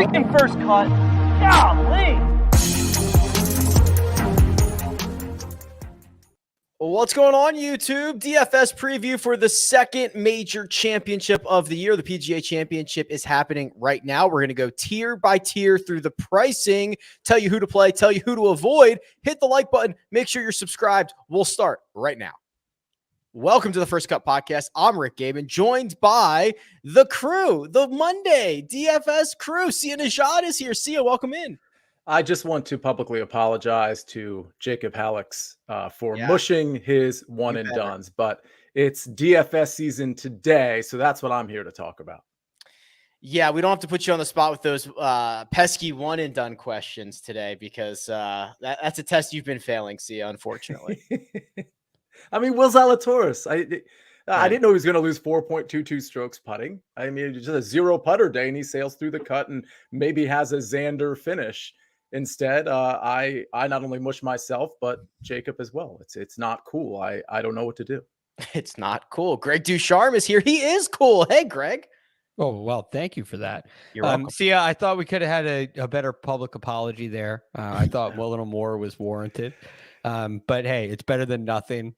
freaking first cut. Golly. What's going on, YouTube? DFS preview for the second major championship of the year. The PGA Championship is happening right now. We're going to go tier by tier through the pricing, tell you who to play, tell you who to avoid. Hit the like button. Make sure you're subscribed. We'll start right now. Welcome to the First Cut Podcast. I'm Rick Gehman, joined by the crew, the Monday DFS crew. Sia Nejad is here. Sia, welcome in. I just want to publicly apologize to Jacob Hallex for mushing his one and dones, but it's DFS season today, so that's what I'm here to talk about. Yeah, we don't have to put you on the spot with those pesky one and done questions today because that's a test you've been failing, Sia, unfortunately. I mean, Will Zalatoris, I didn't know he was going to lose 4.22 strokes putting. I mean, it's just a zero putter day, and he sails through the cut and maybe has a Xander finish. Instead, I not only mush myself, but Jacob as well. It's not cool. I don't know what to do. It's not cool. Greg DuCharme is here. He is cool. Hey, Greg. Oh, well, thank you for that. You're welcome. Sia, I thought we could have had a better public apology there. I thought a little more was warranted. But hey, it's better than nothing.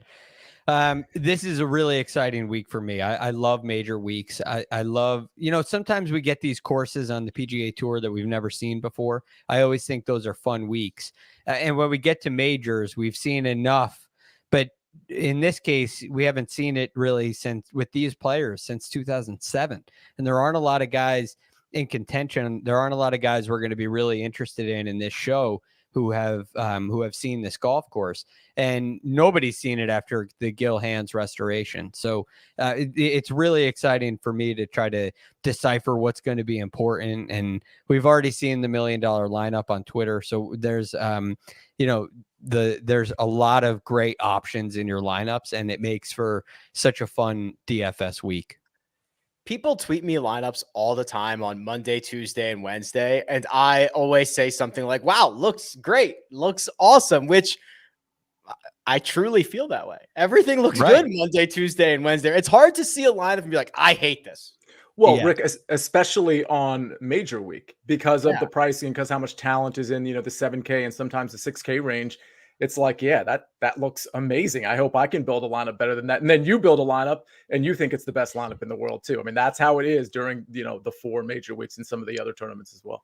This is a really exciting week for me. I love major weeks. I love, sometimes we get these courses on the PGA Tour that we've never seen before. I always think those are fun weeks. And when we get to majors, we've seen enough. But in this case, we haven't seen it really with these players since 2007. And there aren't a lot of guys in contention. There aren't a lot of guys we're going to be really interested in this show who have seen this golf course, and nobody's seen it after the Gil Hands restoration. So it's really exciting for me to try to decipher what's going to be important. And we've already seen the $1 million lineup on Twitter. So there's, there's a lot of great options in your lineups, and it makes for such a fun DFS week. People tweet me lineups all the time on Monday, Tuesday, and Wednesday. And I always say something like, wow, looks great, looks awesome, which I truly feel that way. Everything looks good Monday, Tuesday, and Wednesday. It's hard to see a lineup and be like, I hate this. Well, Rick, especially on major week because of the pricing, because how much talent is in, the 7K and sometimes the 6K range. It's like, that looks amazing. I hope I can build a lineup better than that. And then you build a lineup and you think it's the best lineup in the world too. I mean, that's how it is during, the 4 major weeks and some of the other tournaments as well.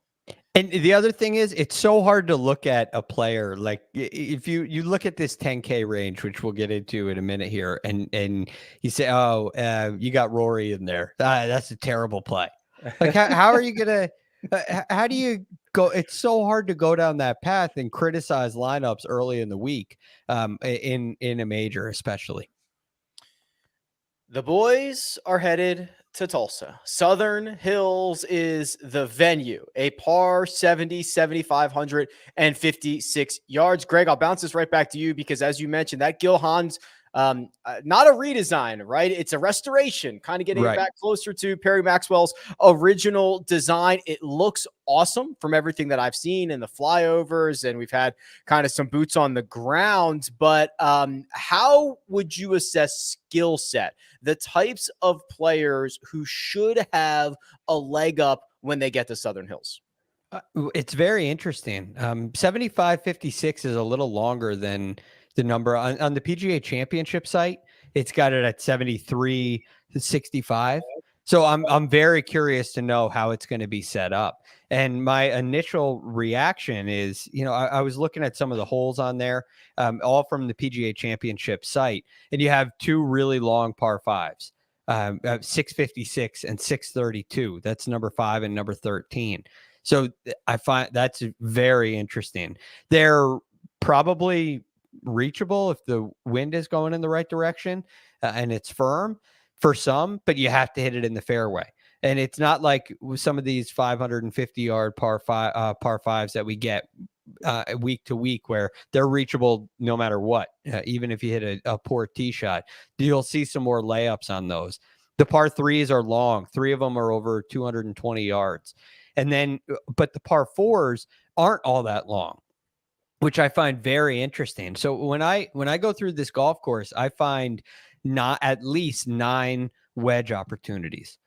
And the other thing is, it's so hard to look at a player. Like if you look at this 10K range, which we'll get into in a minute here, and you say, you got Rory in there. That's a terrible play. Like how are you going to, how do you go? It's so hard to go down that path and criticize lineups early in the week, in a major, especially. The boys are headed to Tulsa. Southern Hills is the venue, a par 70, 7,556 yards. Greg, I'll bounce this right back to you because as you mentioned, that Gil Hands, not a redesign, right? It's a restoration, kind of getting it back closer to Perry Maxwell's original design. It looks awesome from everything that I've seen in the flyovers, and we've had kind of some boots on the ground. But how would you assess skill set, the types of players who should have a leg up when they get to Southern Hills? It's very interesting. 75.56 is a little longer than the number on the PGA Championship site. It's got it at 73.65. So I'm very curious to know how it's going to be set up. And my initial reaction is, I was looking at some of the holes on there, all from the PGA Championship site, and you have 2 really long par 5s, 656 and 632. That's number 5 and number 13. So I find that's very interesting. They're probably reachable if the wind is going in the right direction and it's firm for some, but you have to hit it in the fairway. And it's not like some of these 550-yard par 5s that we get week to week where they're reachable no matter what. Even if you hit a poor tee shot, you'll see some more layups on those. The par 3s are long. 3 of them are over 220 yards. And then, but the par 4s aren't all that long, which I find very interesting. So when I go through this golf course, I find not at least 9 wedge opportunities.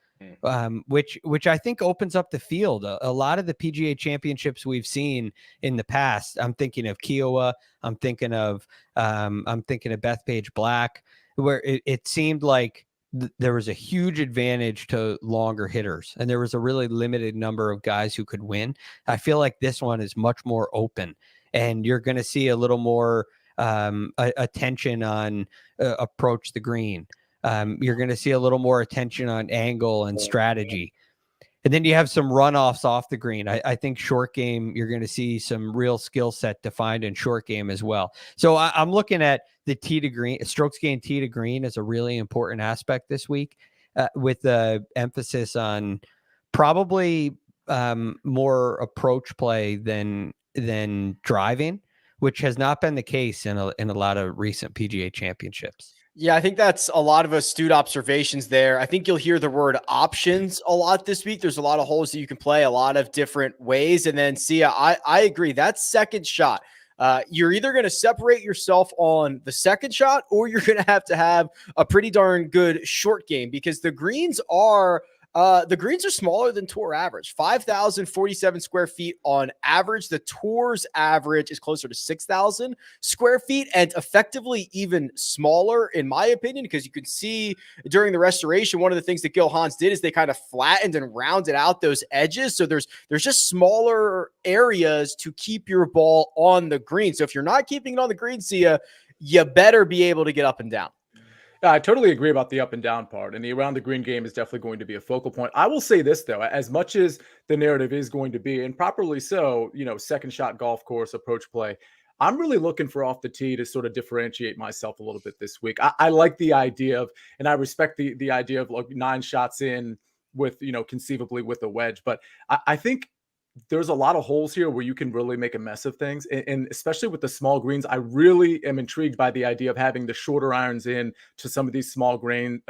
which I think opens up the field. A lot of the PGA championships we've seen in the past, I'm thinking of Kiowa, I'm thinking of Bethpage Black, where it seemed like there was a huge advantage to longer hitters, and there was a really limited number of guys who could win. I feel like this one is much more open, and you're going to see a little more attention on approach the green. You're going to see a little more attention on angle and strategy. And then you have some runoffs off the green. I think short game, you're going to see some real skill set defined in short game as well. So I'm looking at the tee to green, strokes gained tee to green as a really important aspect this week, with the emphasis on probably more approach play than driving, which has not been the case in a lot of recent PGA championships. Yeah, I think that's a lot of astute observations there. I think you'll hear the word options a lot this week. There's a lot of holes that you can play a lot of different ways. And then Sia, I agree. That second shot, you're either going to separate yourself on the second shot, or you're going to have a pretty darn good short game, because the greens are smaller than tour average, 5,047 square feet on average. The tour's average is closer to 6,000 square feet, and effectively even smaller, in my opinion, because you can see during the restoration, one of the things that Gil Hans did is they kind of flattened and rounded out those edges. So there's just smaller areas to keep your ball on the green. So if you're not keeping it on the green, Sia, you better be able to get up and down. I totally agree about the up and down part, and the around the green game is definitely going to be a focal point. I will say this, though, as much as the narrative is going to be, and properly so, second shot golf course approach play, I'm really looking for off the tee to sort of differentiate myself a little bit this week. I like the idea of, and I respect the idea of like 9 shots in with, conceivably with a wedge, but I think there's a lot of holes here where you can really make a mess of things. And especially with the small greens, I really am intrigued by the idea of having the shorter irons in to some of these small greens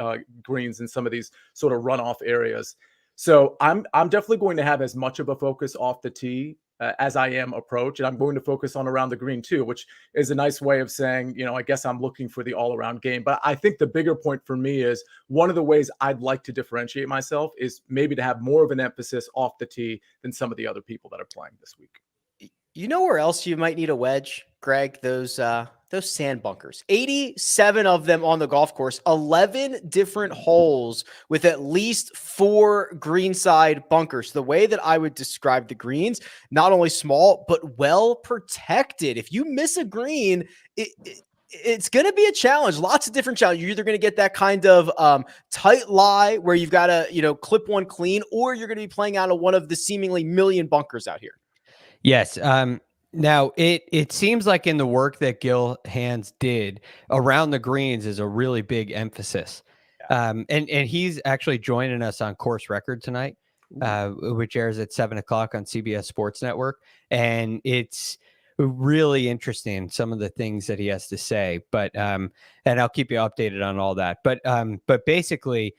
and some of these sort of runoff areas. So I'm definitely going to have as much of a focus off the tee as I am approach. And I'm going to focus on around the green too, which is a nice way of saying, I guess I'm looking for the all around game. But I think the bigger point for me is one of the ways I'd like to differentiate myself is maybe to have more of an emphasis off the tee than some of the other people that are playing this week. You know where else you might need a wedge, Greg? Those sand bunkers. 87 of them on the golf course, 11 different holes with at least 4 greenside bunkers. The way that I would describe the greens, not only small, but well protected. If you miss a green, it's going to be a challenge. Lots of different challenges. You're either going to get that kind of tight lie where you've got to, clip one clean, or you're going to be playing out of one of the seemingly million bunkers out here. Yes. Now it seems like in the work that Gil Hans did around the greens is a really big emphasis. Yeah. And he's actually joining us on Course Record tonight, which airs at 7:00 on CBS Sports Network. And it's really interesting, some of the things that he has to say, but, and I'll keep you updated on all that. But basically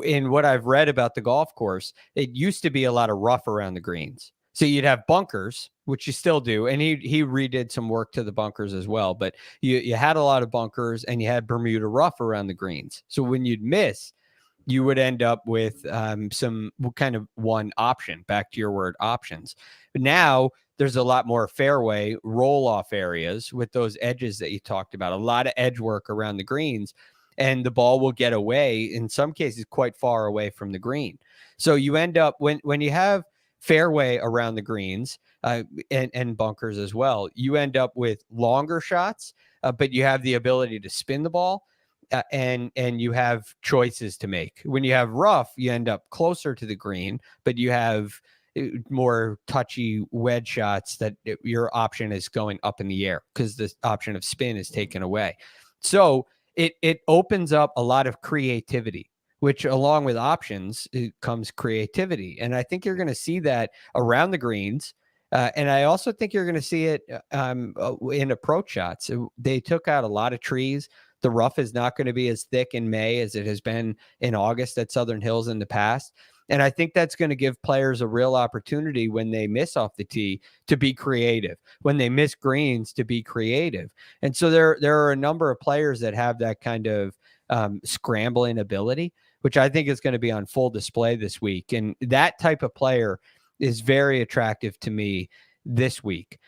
in what I've read about the golf course, it used to be a lot of rough around the greens. So you'd have bunkers, which you still do. And he redid some work to the bunkers as well. But you had a lot of bunkers, and you had Bermuda rough around the greens. So when you'd miss, you would end up with some kind of one option, back to your word, options. But now there's a lot more fairway roll-off areas with those edges that you talked about, a lot of edge work around the greens, and the ball will get away, in some cases, quite far away from the green. So you end up, when you have fairway around the greens and bunkers as well, you end up with longer shots, but you have the ability to spin the ball, and you have choices to make. When you have rough, you end up closer to the green, but you have more touchy wedge shots that your option is going up in the air because the option of spin is taken away. So it opens up a lot of creativity, which along with options comes creativity. And I think you're going to see that around the greens. And I also think you're going to see it in approach shots. They took out a lot of trees. The rough is not going to be as thick in May as it has been in August at Southern Hills in the past. And I think that's going to give players a real opportunity when they miss off the tee to be creative, when they miss greens to be creative. And so there are a number of players that have that kind of scrambling ability, which I think is going to be on full display this week. And that type of player is very attractive to me this week.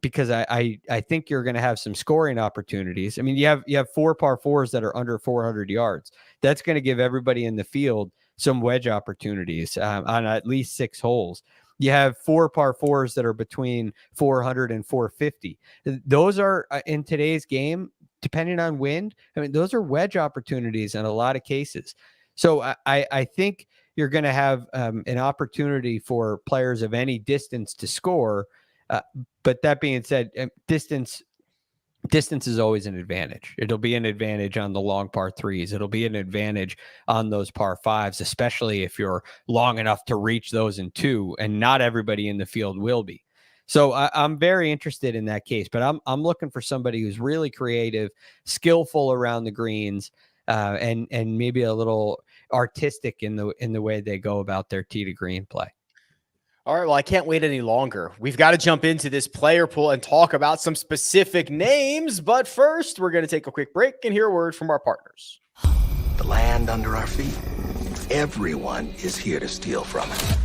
Because I think you're going to have some scoring opportunities. I mean, you have 4 par 4s that are under 400 yards. That's going to give everybody in the field some wedge opportunities on at least 6 holes. You have 4 par 4s that are between 400 and 450. Those are in today's game, depending on wind. I mean, those are wedge opportunities in a lot of cases. So I think you're going to have an opportunity for players of any distance to score. But that being said, distance is always an advantage. It'll be an advantage on the long par 3s. It'll be an advantage on those par 5s, especially if you're long enough to reach those in 2, and not everybody in the field will be. So I'm very interested in that case, but I'm looking for somebody who's really creative, skillful around the greens, and maybe a little artistic in the way they go about their tee to green play. All right, well, I can't wait any longer. We've got to jump into this player pool and talk about some specific names. But first, we're going to take a quick break and hear a word from our partners. The land under our feet, everyone is here to steal from it.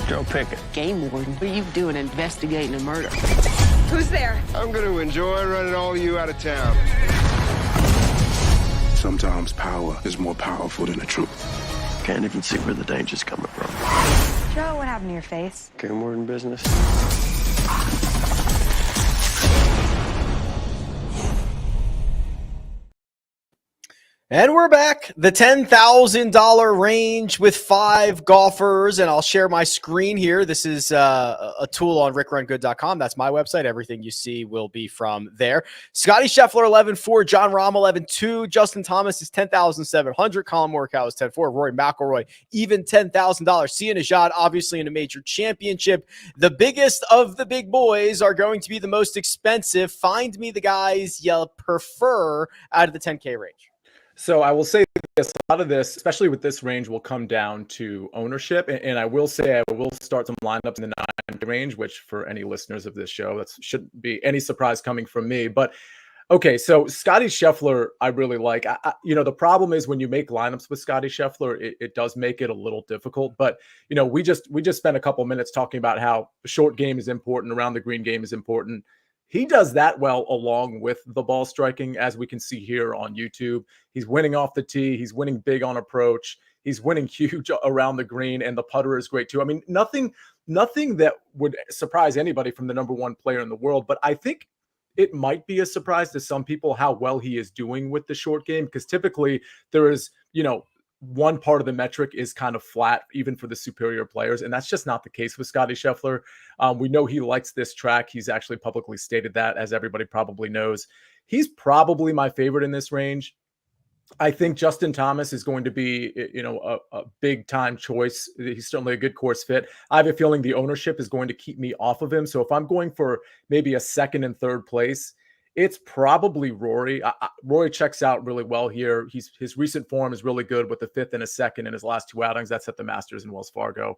Joe Pickett. Game warden, what are you doing investigating a murder? Who's there? I'm going to enjoy running all of you out of town. Sometimes power is more powerful than the truth. Can't even see where the danger's coming from. Joe, what happened to your face? Game warden business. And we're back. The $10,000 range with 5 golfers, and I'll share my screen here. This is a tool on RickRunGood.com. That's my website. Everything you see will be from there. Scotty Scheffler 11.4, John Rahm 11.2, Justin Thomas is $10,700, Colin Morikawa is 10.4, Rory McIlroy even $10,000. Sia Nejad obviously in a major championship. The biggest of the big boys are going to be the most expensive. Find me the guys you prefer out of the 10K range. So I will say this, a lot of this, especially with this range, will come down to ownership. And I will say I will start some lineups in the 9K range, which for any listeners of this show, that shouldn't be any surprise coming from me. But okay, so Scotty Scheffler, I really like. The problem is when you make lineups with Scotty Scheffler, it does make it a little difficult. But we just spent a couple minutes talking about how the short game is important, around the green game is important. He does that well along with the ball striking, as we can see here on YouTube. He's winning off the tee. He's winning big on approach. He's winning huge around the green, and the putter is great too. I mean, nothing that would surprise anybody from the number 1 player in the world, but I think it might be a surprise to some people how well he is doing with the short game, because typically there is, one part of the metric is kind of flat, even for the superior players. And that's just not the case with Scotty Scheffler. We know he likes this track. He's actually publicly stated that, as everybody probably knows. He's probably my favorite in this range. I think Justin Thomas is going to be, a big time choice. He's certainly a good course fit. I have a feeling the ownership is going to keep me off of him. So if I'm going for maybe a 2nd and 3rd place, it's probably Rory. Rory checks out really well here. His recent form is really good with the 5th and a 2nd in his last 2 outings. That's at the Masters in Wells Fargo.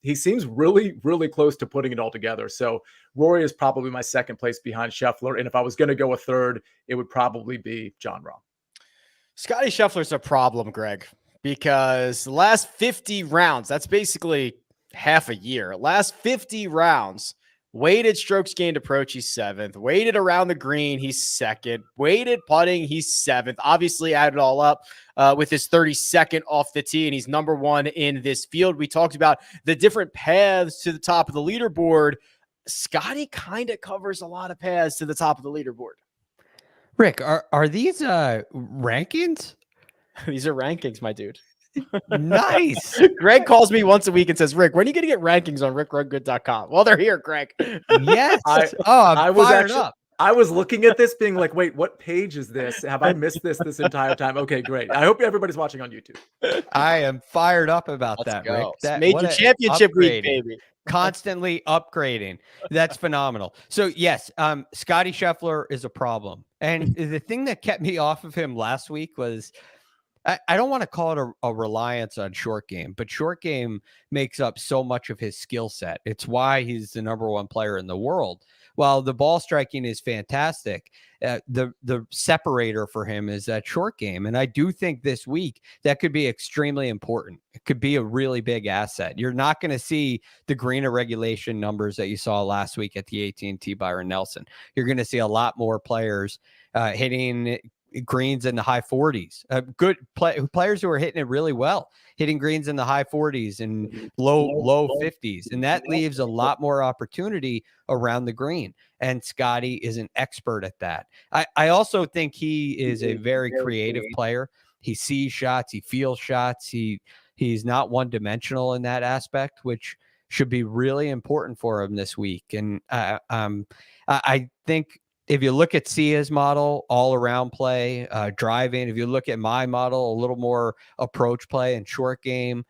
He seems really, really close to putting it all together. So Rory is probably my 2nd place behind Scheffler. And if I was going to go a 3rd, it would probably be John Rahm. Scotty Scheffler's a problem, Greg, because the last 50 rounds, that's basically half a year. Last 50 rounds, weighted strokes gained approach, he's 7th. Weighted around the green, he's 2nd. Weighted putting, he's 7th. Obviously, add it all up with his 32nd off the tee, and he's number 1 in this field. We talked about the different paths to the top of the leaderboard. Scotty kind of covers a lot of paths to the top of the leaderboard. Rick, are these rankings? These are rankings, my dude. Nice. Greg calls me once a week and says, Rick, when are you going to get rankings on RickRunGood.com? Well, they're here, Greg. Yes. I was looking at this being like, wait, what page is this? Have I missed this entire time? Okay, great. I hope everybody's watching on YouTube. I am fired up about that, Rick. That major championship week, baby. Constantly upgrading. That's phenomenal. So yes, Scotty Scheffler is a problem. And the thing that kept me off of him last week was I don't want to call it a reliance on short game, but short game makes up so much of his skill set. It's why he's the number one player in the world. While the ball striking is fantastic, the separator for him is that short game. And I do think this week that could be extremely important. It could be a really big asset. You're not going to see the green regulation numbers that you saw last week at the AT&T Byron Nelson. You're going to see a lot more players hitting greens in the high 40s, players who are hitting it really well, hitting greens in the high 40s and low 50s. And that leaves a lot more opportunity around the green. And Scotty is an expert at that. I also think he is a very creative player. He sees shots, he feels shots. He's not one dimensional in that aspect, which should be really important for him this week. And I think, if you look at Sia's model, all around play, driving, if you look at my model, a little more approach play and short game,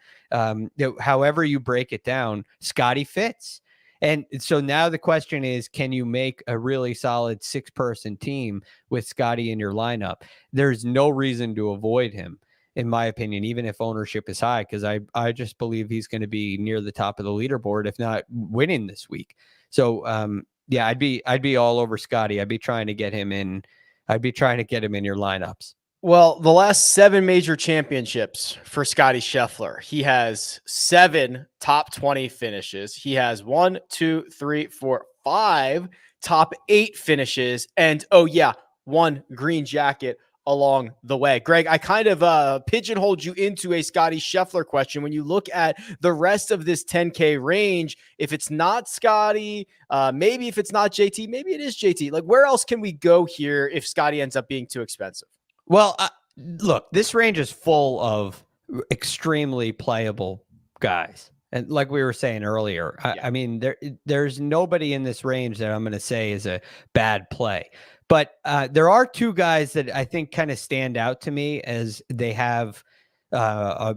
however you break it down, Scotty fits. And so now the question is, can you make a really solid 6-person team with Scotty in your lineup? There's no reason to avoid him, in my opinion, even if ownership is high, because I just believe he's going to be near the top of the leaderboard, if not winning this week. So, yeah, I'd be all over Scotty. I'd be trying to get him in. I'd be trying to get him in your lineups. Well, the last 7 major championships for Scotty Scheffler, he has 7 top 20 finishes. He has 1, 2, 3, 4, 5 top 8 finishes. And, oh yeah, 1 green jacket along the way. Greg, I kind of pigeonholed you into a Scotty Scheffler question. When you look at the rest of this 10K range, if it's not Scotty, maybe if it's not JT, maybe it is JT. Like, where else can we go here if Scotty ends up being too expensive? Well, look, this range is full of extremely playable guys. And like we were saying earlier, I mean, there's nobody in this range that I'm going to say is a bad play. But there are 2 guys that I think kind of stand out to me as they have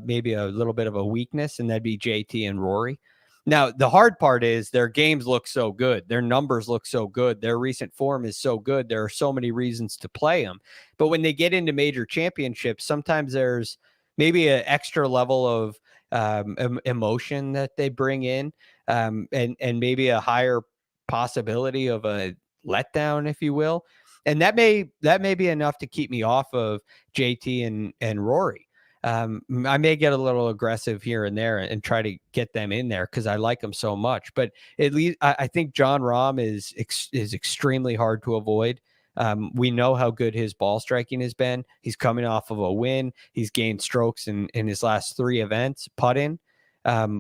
maybe a little bit of a weakness, and that'd be JT and Rory. Now, the hard part is their games look so good. Their numbers look so good. Their recent form is so good. There are so many reasons to play them. But when they get into major championships, sometimes there's maybe an extra level of emotion that they bring in, and maybe a higher possibility of a letdown, if you will. And that may be enough to keep me off of JT and Rory. I may get a little aggressive here and there and try to get them in there because I like them so much. But at least I think Jon Rahm is extremely hard to avoid. We know how good his ball striking has been. He's coming off of a win. He's gained strokes in his last 3 events, putting,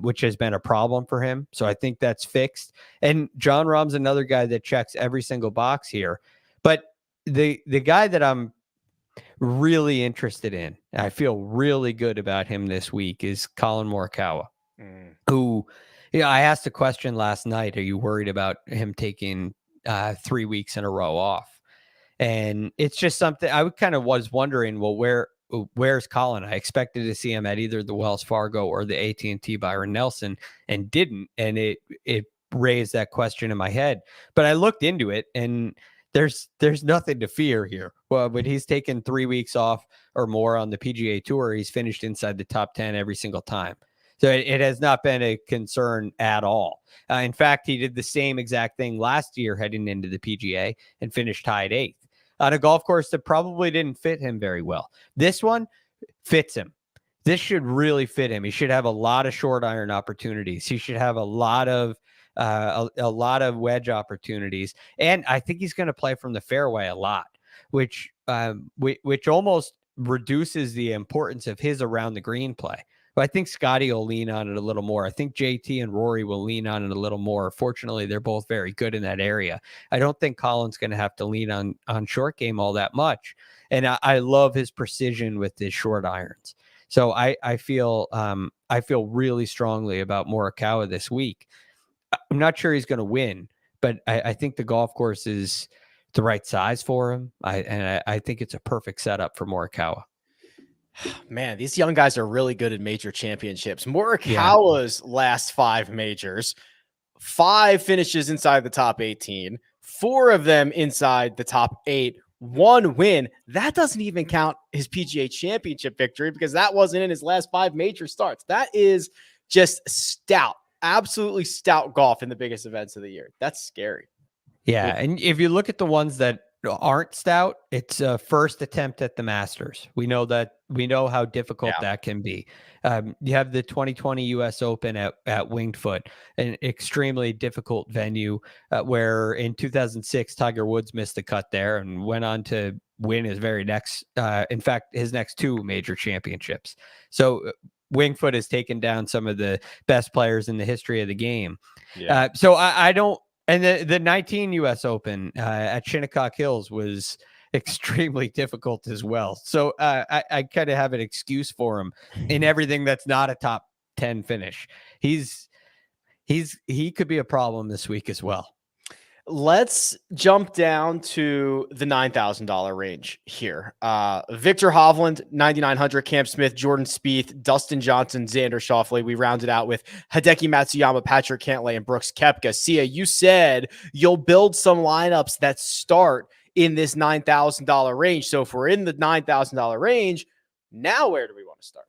which has been a problem for him. So I think that's fixed. And Jon Rahm's another guy that checks every single box here. But the guy that I'm really interested in, I feel really good about him this week, is Collin Morikawa, who, I asked a question last night. Are you worried about him taking 3 weeks in a row off? And it's just something I kind of was wondering, well, where's Collin? I expected to see him at either the Wells Fargo or the AT&T Byron Nelson, and didn't. And it raised that question in my head. But I looked into it, and there's nothing to fear here. Well, when he's taken 3 weeks off or more on the PGA Tour, he's finished inside the top 10 every single time. So it has not been a concern at all. In fact, he did the same exact thing last year heading into the PGA and finished tied 8th on a golf course that probably didn't fit him very well. This one fits him. This should really fit him. He should have a lot of short iron opportunities. He should have a lot of wedge opportunities, and I think he's going to play from the fairway a lot, which almost reduces the importance of his around the green play. But I think Scotty will lean on it a little more. I think JT and Rory will lean on it a little more. Fortunately, they're both very good in that area. I don't think Collin's going to have to lean on short game all that much, and I love his precision with his short irons. So I feel really strongly about Morikawa this week. I'm not sure he's going to win, but I think the golf course is the right size for him. I think it's a perfect setup for Morikawa. Man, these young guys are really good at major championships. Morikawa's last 5 majors, 5 finishes inside the top 18, 4 of them inside the top 8, 1 win. That doesn't even count his PGA Championship victory because that wasn't in his last 5 major starts. That is just stout, absolutely stout golf in the biggest events of the year. That's scary. Yeah, and if you look at the ones that aren't stout, it's a first attempt at the Masters. We know how difficult that can be. You have the 2020 US Open at Winged Foot, an extremely difficult venue where in 2006 Tiger Woods missed the cut there and went on to win his very next, in fact, his next 2 major championships. So Winged Foot has taken down some of the best players in the history of the game. Yeah. So I don't. And the 19 U.S. Open at Shinnecock Hills was extremely difficult as well. So I kind of have an excuse for him in everything that's not a top 10 finish. He could be a problem this week as well. Let's jump down to the $9,000 range here. Victor Hovland, 9,900, Cam Smith, Jordan Spieth, Dustin Johnson, Xander Schauffele. We rounded out with Hideki Matsuyama, Patrick Cantlay, and Brooks Koepka. Sia, you said you'll build some lineups that start in this $9,000 range. So if we're in the $9,000 range, now where do we want to start?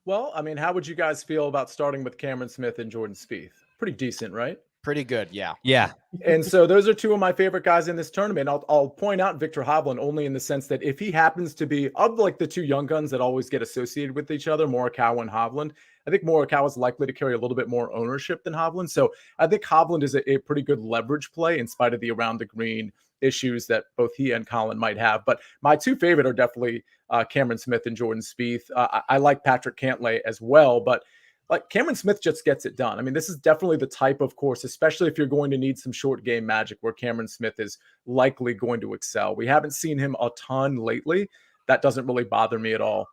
Well, I mean, how would you guys feel about starting with Cameron Smith and Jordan Spieth? Pretty decent, right? Pretty good, yeah. Yeah. And so those are 2 of my favorite guys in this tournament. I'll point out Victor Hovland only in the sense that if he happens to be of like the 2 young guns that always get associated with each other, Morikawa and Hovland, I think Morikawa is likely to carry a little bit more ownership than Hovland. So I think Hovland is a pretty good leverage play in spite of the around the green issues that both he and Colin might have. But my 2 favorite are definitely Cameron Smith and Jordan Spieth. I like Patrick Cantlay as well, but like Cameron Smith just gets it done. I mean, this is definitely the type of course, especially if you're going to need some short game magic, where Cameron Smith is likely going to excel. We haven't seen him a ton lately. That doesn't really bother me at all.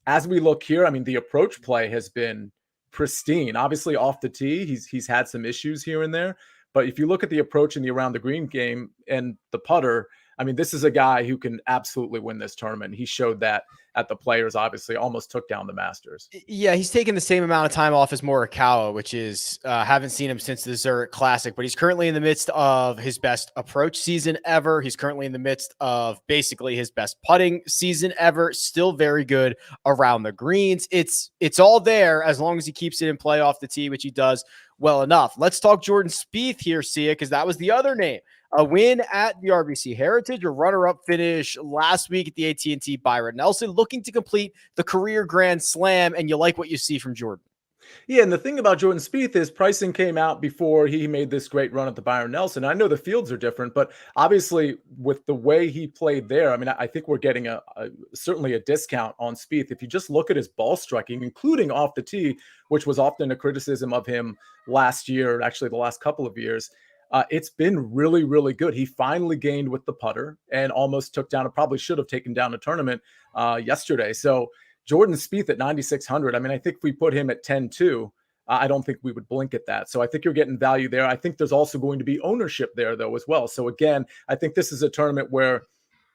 As we look here, I mean, the approach play has been pristine. Obviously off the tee, he's had some issues here and there. But if you look at the approach in the around the green game and the putter, I mean, this is a guy who can absolutely win this tournament. He showed that at the Players, obviously, almost took down the Masters. Yeah, he's taken the same amount of time off as Morikawa, which is, haven't seen him since the Zurich Classic, but he's currently in the midst of his best approach season ever. He's currently in the midst of basically his best putting season ever. Still very good around the greens. It's all there as long as he keeps it in play off the tee, which he does well enough. Let's talk Jordan Spieth here, Sia, because that was the other name. A win at the RBC Heritage, a runner-up finish last week at the AT&T Byron Nelson, looking to complete the career Grand Slam, and you like what you see from Jordan. Yeah, and the thing about Jordan Spieth is pricing came out before he made this great run at the Byron Nelson. I know the fields are different, but obviously with the way he played there, I mean, I think we're getting certainly a discount on Spieth. If you just look at his ball striking, including off the tee, which was often a criticism of him last year, actually the last couple of years, it's been really, really good. He finally gained with the putter and almost took down, probably should have taken down a tournament yesterday. So Jordan Spieth at 9,600. I mean, I think if we put him at 10-2, I don't think we would blink at that. So I think you're getting value there. I think there's also going to be ownership there, though, as well. So again, I think this is a tournament where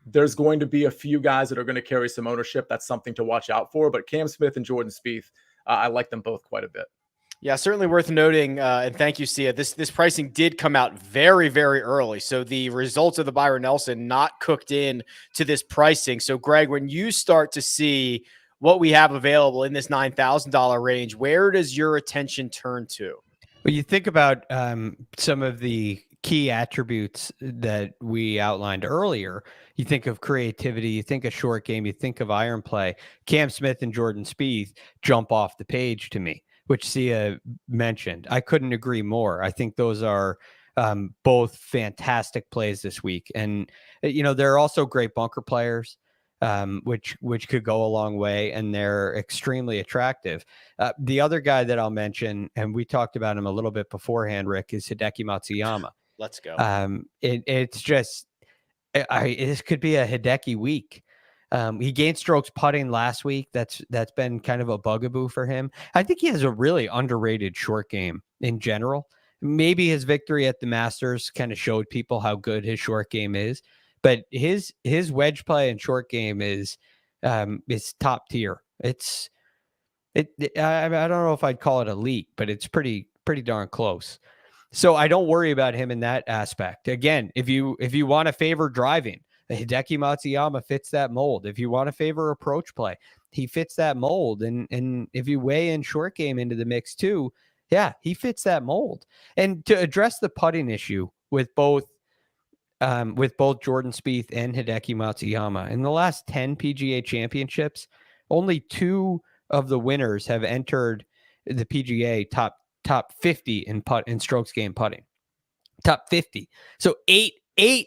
there's going to be a few guys that are going to carry some ownership. That's something to watch out for. But Cam Smith and Jordan Spieth, I like them both quite a bit. Yeah, certainly worth noting, and thank you, Sia. This pricing did come out very, very early. So the results of the Byron Nelson not cooked in to this pricing. So, Greg, when you start to see what we have available in this $9,000 range, where does your attention turn to? Well, you think about some of the key attributes that we outlined earlier. You think of creativity, you think of short game, you think of iron play. Cam Smith and Jordan Spieth jump off the page to me, which Sia mentioned. I couldn't agree more. I think those are both fantastic plays this week. And, you know, they're also great bunker players, which could go a long way, and they're extremely attractive. The other guy that I'll mention, and we talked about him a little bit beforehand, Rick, is Hideki Matsuyama. Let's go. It's just, this could be a Hideki week. He gained strokes putting last week. That's been kind of a bugaboo for him. I think he has a really underrated short game in general. Maybe his victory at the Masters kind of showed people how good his short game is, but his wedge play and short game is top tier. I don't know if I'd call it elite, but it's pretty darn close. So I don't worry about him in that aspect. Again, if you want to favor driving, Hideki Matsuyama fits that mold. If you want to favor approach play, he fits that mold. And if you weigh in short game into the mix too, yeah, he fits that mold. And to address the putting issue with both Jordan Spieth and Hideki Matsuyama, in the last 10 PGA championships, only 2 of the winners have entered the PGA top 50 in strokes gained putting. Top 50. So eight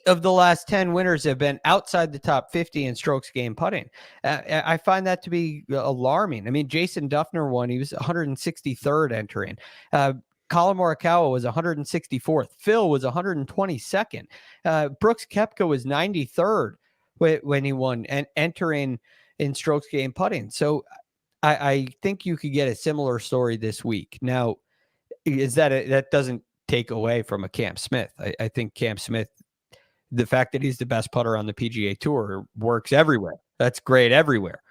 of the last 10 winners have been outside the top 50 in strokes gained putting. I find that to be alarming. I mean, Jason Duffner won. He was 163rd entering. Colin Morikawa was 164th. Phil was 122nd. Brooks Koepka was 93rd when he won and entering in strokes gained putting. So I think you could get a similar story this week. Now, that doesn't take away from a Cam Smith. I think Cam Smith, the fact that he's the best putter on the PGA Tour, works everywhere. That's great everywhere.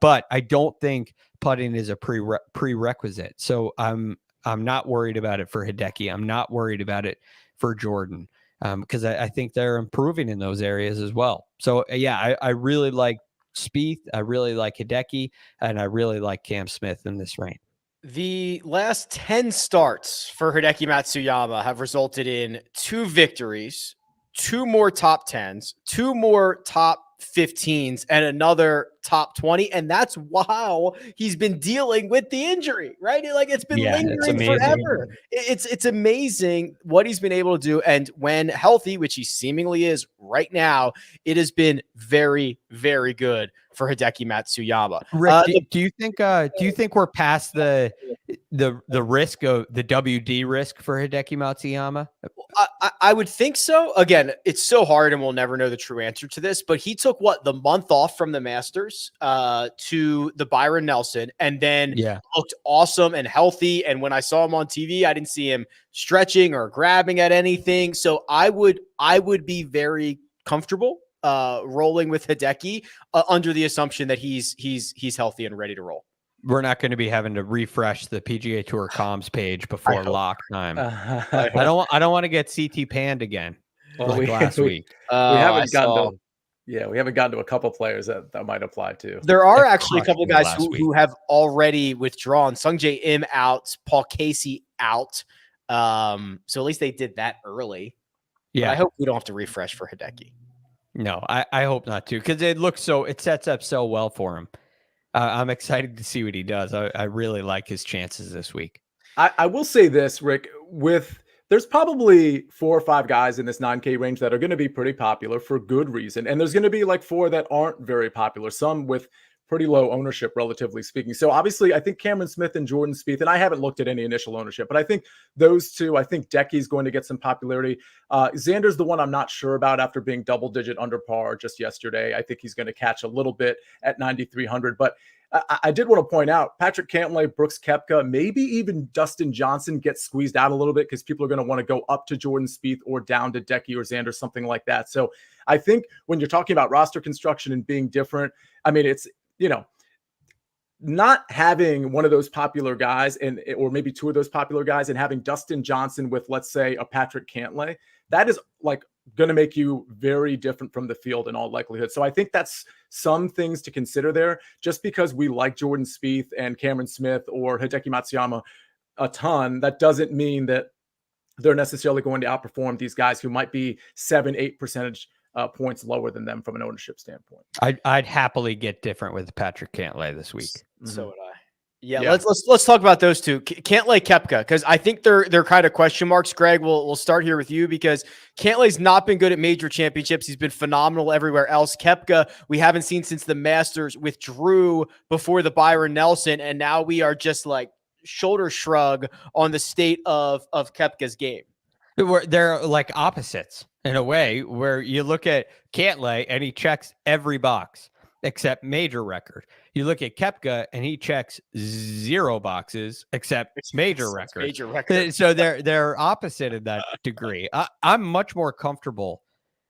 But I don't think putting is a prerequisite. So I'm not worried about it for Hideki. I'm not worried about it for Jordan because I think they're improving in those areas as well. So yeah, I really like Spieth. I really like Hideki, and I really like Cam Smith in this range. The last 10 starts for Hideki Matsuyama have resulted in 2 victories, 2 more top 10s, 2 more top 15s, and another top 20. And that's while he's been dealing with the injury, right? Like it's been lingering forever. It's amazing what he's been able to do. And when healthy, which he seemingly is right now, it has been very, very good for Hideki Matsuyama. Rick, do you think we're past the risk of the WD risk for Hideki Matsuyama? I would think so. Again, it's so hard and we'll never know the true answer to this, but he took the month off from the Masters to the Byron Nelson and then looked awesome and healthy. And when I saw him on TV, I didn't see him stretching or grabbing at anything. So I would be very comfortable rolling with Hideki under the assumption that he's healthy and ready to roll. We're not going to be having to refresh the PGA Tour comms page before lock time. I don't want to get CT panned again like last week. We haven't gotten to a couple players that might apply to. There are actually a couple of guys who have already withdrawn. Sungjae Im out, Paul Casey out. So at least they did that early. Yeah, but I hope we don't have to refresh for Hideki. No, I hope not too, because it sets up so well for him. I'm excited to see what he does. I really like his chances this week. I will say this, Rick, there's probably 4 or 5 guys in this 9K range that are going to be pretty popular for good reason. And there's going to be like 4 that aren't very popular, some with pretty low ownership, relatively speaking. So obviously, I think Cameron Smith and Jordan Spieth, and I haven't looked at any initial ownership, but I think those 2, I think Decky's going to get some popularity. Xander's the one I'm not sure about after being double-digit under par just yesterday. I think he's going to catch a little bit at 9,300. But I did want to point out Patrick Cantlay, Brooks Koepka, maybe even Dustin Johnson gets squeezed out a little bit because people are going to want to go up to Jordan Spieth or down to Decky or Xander, something like that. So I think when you're talking about roster construction and being different, I mean, it's, not having one of those popular guys or maybe 2 of those popular guys and having Dustin Johnson with, let's say, a Patrick Cantlay, that is like going to make you very different from the field in all likelihood. So I think that's some things to consider there. Just because we like Jordan Spieth and Cameron Smith or Hideki Matsuyama a ton, that doesn't mean that they're necessarily going to outperform these guys who might be 7-8 percentage points lower than them from an ownership standpoint. I'd happily get different with Patrick Cantlay this week. So would I. Yeah. Let's talk about those 2. Cantlay, Koepka, because I think they're kind of question marks. Greg, we'll start here with you because Cantlay's not been good at major championships. He's been phenomenal everywhere else. Koepka, we haven't seen since the Masters, withdrew before the Byron Nelson, and now we are just like shoulder shrug on the state of Koepka's game. They're like opposites in a way, where you look at Cantlay and he checks every box except major record. You look at Koepka and he checks 0 boxes except major record. So they're opposite in that degree. I'm much more comfortable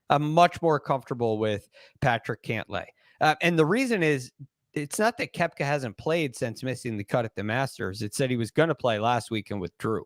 with Patrick Cantlay. And the reason is, it's not that Koepka hasn't played since missing the cut at the Masters. It said he was going to play last week and withdrew.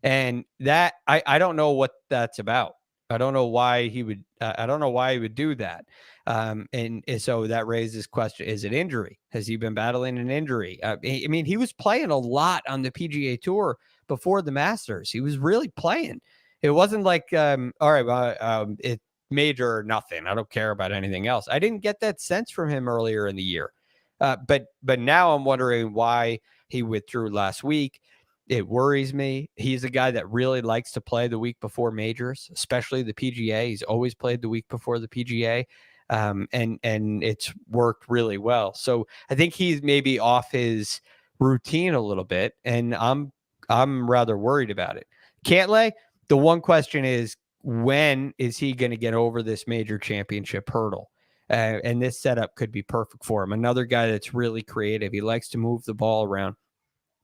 And that I don't know what that's about. I don't know why he would. I don't know why he would do that. And so that raises question: is it injury? Has he been battling an injury? I mean, he was playing a lot on the PGA Tour before the Masters. He was really playing. It wasn't like, all right, well, it major or nothing. I don't care about anything else. I didn't get that sense from him earlier in the year. But now I'm wondering why he withdrew last week. It worries me. He's a guy that really likes to play the week before majors, especially the PGA. He's always played the week before the PGA, and it's worked really well. So I think he's maybe off his routine a little bit, and I'm rather worried about it. Cantlay, the one question is, when is he going to get over this major championship hurdle? And this setup could be perfect for him. Another guy that's really creative. He likes to move the ball around.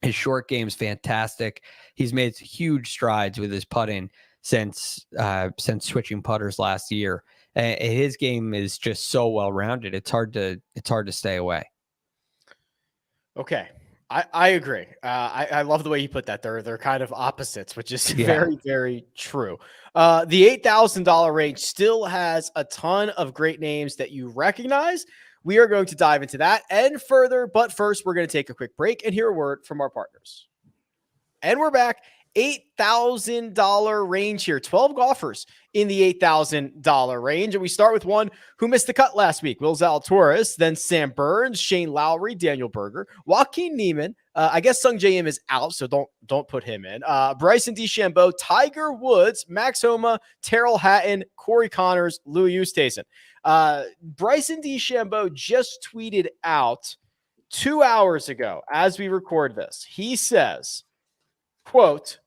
His short game's fantastic. He's made huge strides with his putting since switching putters last year. His game is just so well rounded. It's hard to stay away. Okay. I agree. I love the way you put that. They're kind of opposites, which is very, very true. The $8,000 range still has a ton of great names that you recognize. We are going to dive into that and further, but first we're going to take a quick break and hear a word from our partners. And we're back. $8,000 range here. 12 golfers in the $8,000 range. And we start with one who missed the cut last week, Will Zalatoris, then Sam Burns, Shane Lowry, Daniel Berger, Joaquin Niemann. I guess Sung J M is out, so don't put him in. Bryson DeChambeau, Tiger Woods, Max Homa, Terrell Hatton, Corey Connors, Louis Oosthuizen. Bryson DeChambeau just tweeted out 2 hours ago as we record this. He says, quote,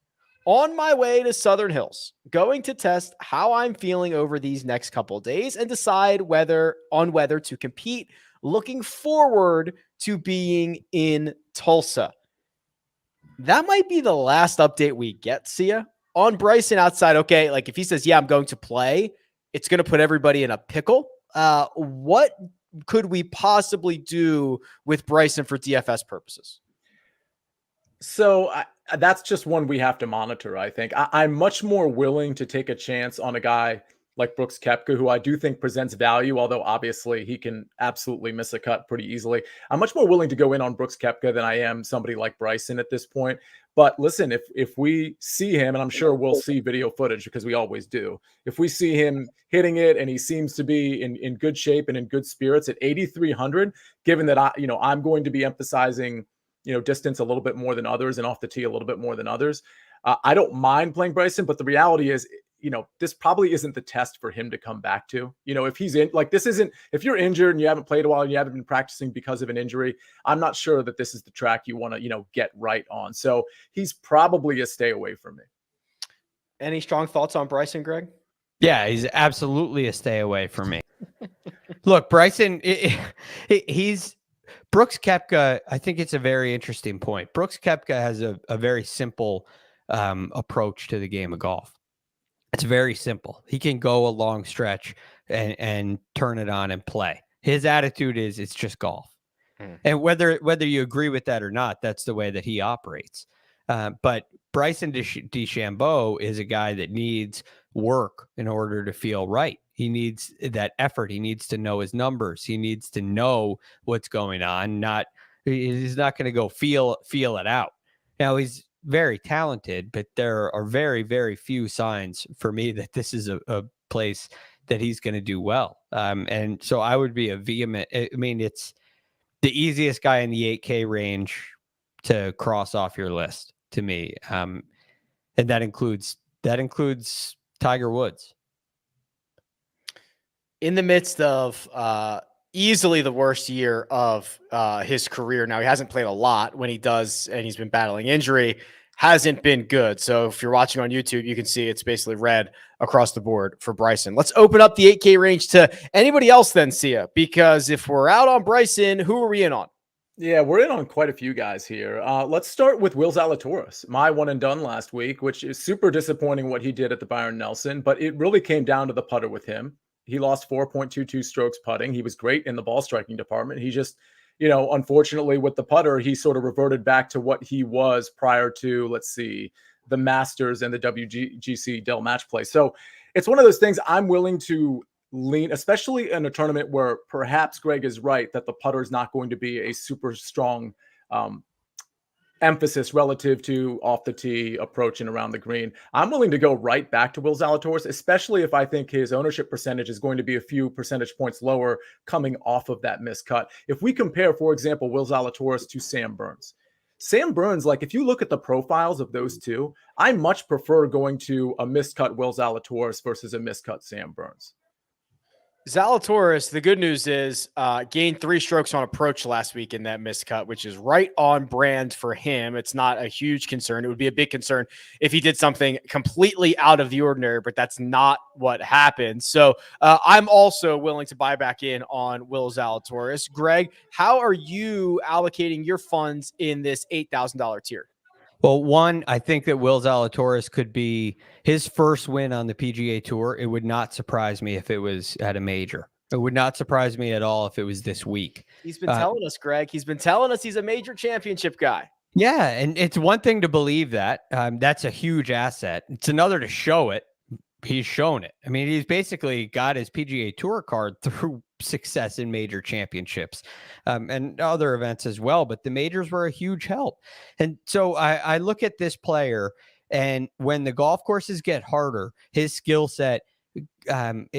"On my way to Southern Hills, going to test how I'm feeling over these next couple of days and decide whether to compete. Looking forward to being in Tulsa." That might be the last update we get, Sia, on Bryson outside. Okay, like if he says, yeah, I'm going to play, it's going to put everybody in a pickle. What could we possibly do with Bryson for DFS purposes? So that's just one we have to monitor, I think. I'm much more willing to take a chance on a guy like Brooks Koepka, who I do think presents value, although obviously he can absolutely miss a cut pretty easily. I'm much more willing to go in on Brooks Koepka than I am somebody like Bryson at this point. But listen, if we see him, and I'm sure we'll see video footage because we always do, if we see him hitting it and he seems to be in good shape and in good spirits at 8,300, given that I'm going to be emphasizing distance a little bit more than others and off the tee a little bit more than others, I don't mind playing Bryson, but the reality is, this probably isn't the test for him to come back to. If he's in, like, this isn't, if you're injured and you haven't played a while and you haven't been practicing because of an injury, I'm not sure that this is the track you want to, get right on. So he's probably a stay away from me. Any strong thoughts on Bryson, Greg? Yeah, he's absolutely a stay away from me. Look, Bryson, he's Brooks Koepka. I think it's a very interesting point. Brooks Koepka has a very simple approach to the game of golf. It's very simple. He can go a long stretch and turn it on and play. His attitude is it's just golf. And whether you agree with that or not, that's the way that he operates. But Bryson DeChambeau is a guy that needs work in order to feel right. He needs that effort. He needs to know his numbers. He needs to know what's going on. He's not going to go feel it out. Now, he's very talented, but there are very, very few signs for me that this is a place that he's going to do well. And so I would be a vehement. I mean, it's the easiest guy in the 8K range to cross off your list to me. And that includes Tiger Woods. In the midst of easily the worst year of his career. Now, he hasn't played a lot. When he does, and he's been battling injury, hasn't been good. So if you're watching on YouTube, you can see it's basically red across the board for Bryson. Let's open up the 8K range to anybody else then, Sia, because if we're out on Bryson, who are we in on? Yeah, we're in on quite a few guys here. Let's start with Will Zalatoris, my one and done last week, which is super disappointing what he did at the Byron Nelson, but it really came down to the putter with him. He lost 4.22 strokes putting. He was great in the ball striking department. He just, unfortunately with the putter, he sort of reverted back to what he was prior to, let's see, the Masters and the WGC Dell match play. So it's one of those things I'm willing to lean, especially in a tournament where perhaps Greg is right that the putter is not going to be a super strong emphasis relative to off the tee approach and around the green. I'm willing to go right back to Will Zalatoris, especially if I think his ownership percentage is going to be a few percentage points lower coming off of that miscut. If we compare, for example, Will Zalatoris to Sam Burns, like if you look at the profiles of those two, I much prefer going to a miscut Will Zalatoris versus a miscut Sam Burns. Zalatoris, the good news is gained 3 strokes on approach last week in that miscut, which is right on brand for him. It's not a huge concern. It would be a big concern if he did something completely out of the ordinary, but that's not what happened. So I'm also willing to buy back in on Will Zalatoris. Greg, how are you allocating your funds in this $8,000 tier? Well, one, I think that Will Zalatoris could be his first win on the PGA Tour. It would not surprise me if it was at a major. It would not surprise me at all if it was this week. He's been telling us, Greg. He's been telling us he's a major championship guy. Yeah, and it's one thing to believe that. That's a huge asset. It's another to show it. He's shown it. I mean, he's basically got his PGA Tour card through success in major championships and other events as well. But the majors were a huge help. And so I look at this player, and when the golf courses get harder, his skill set, what's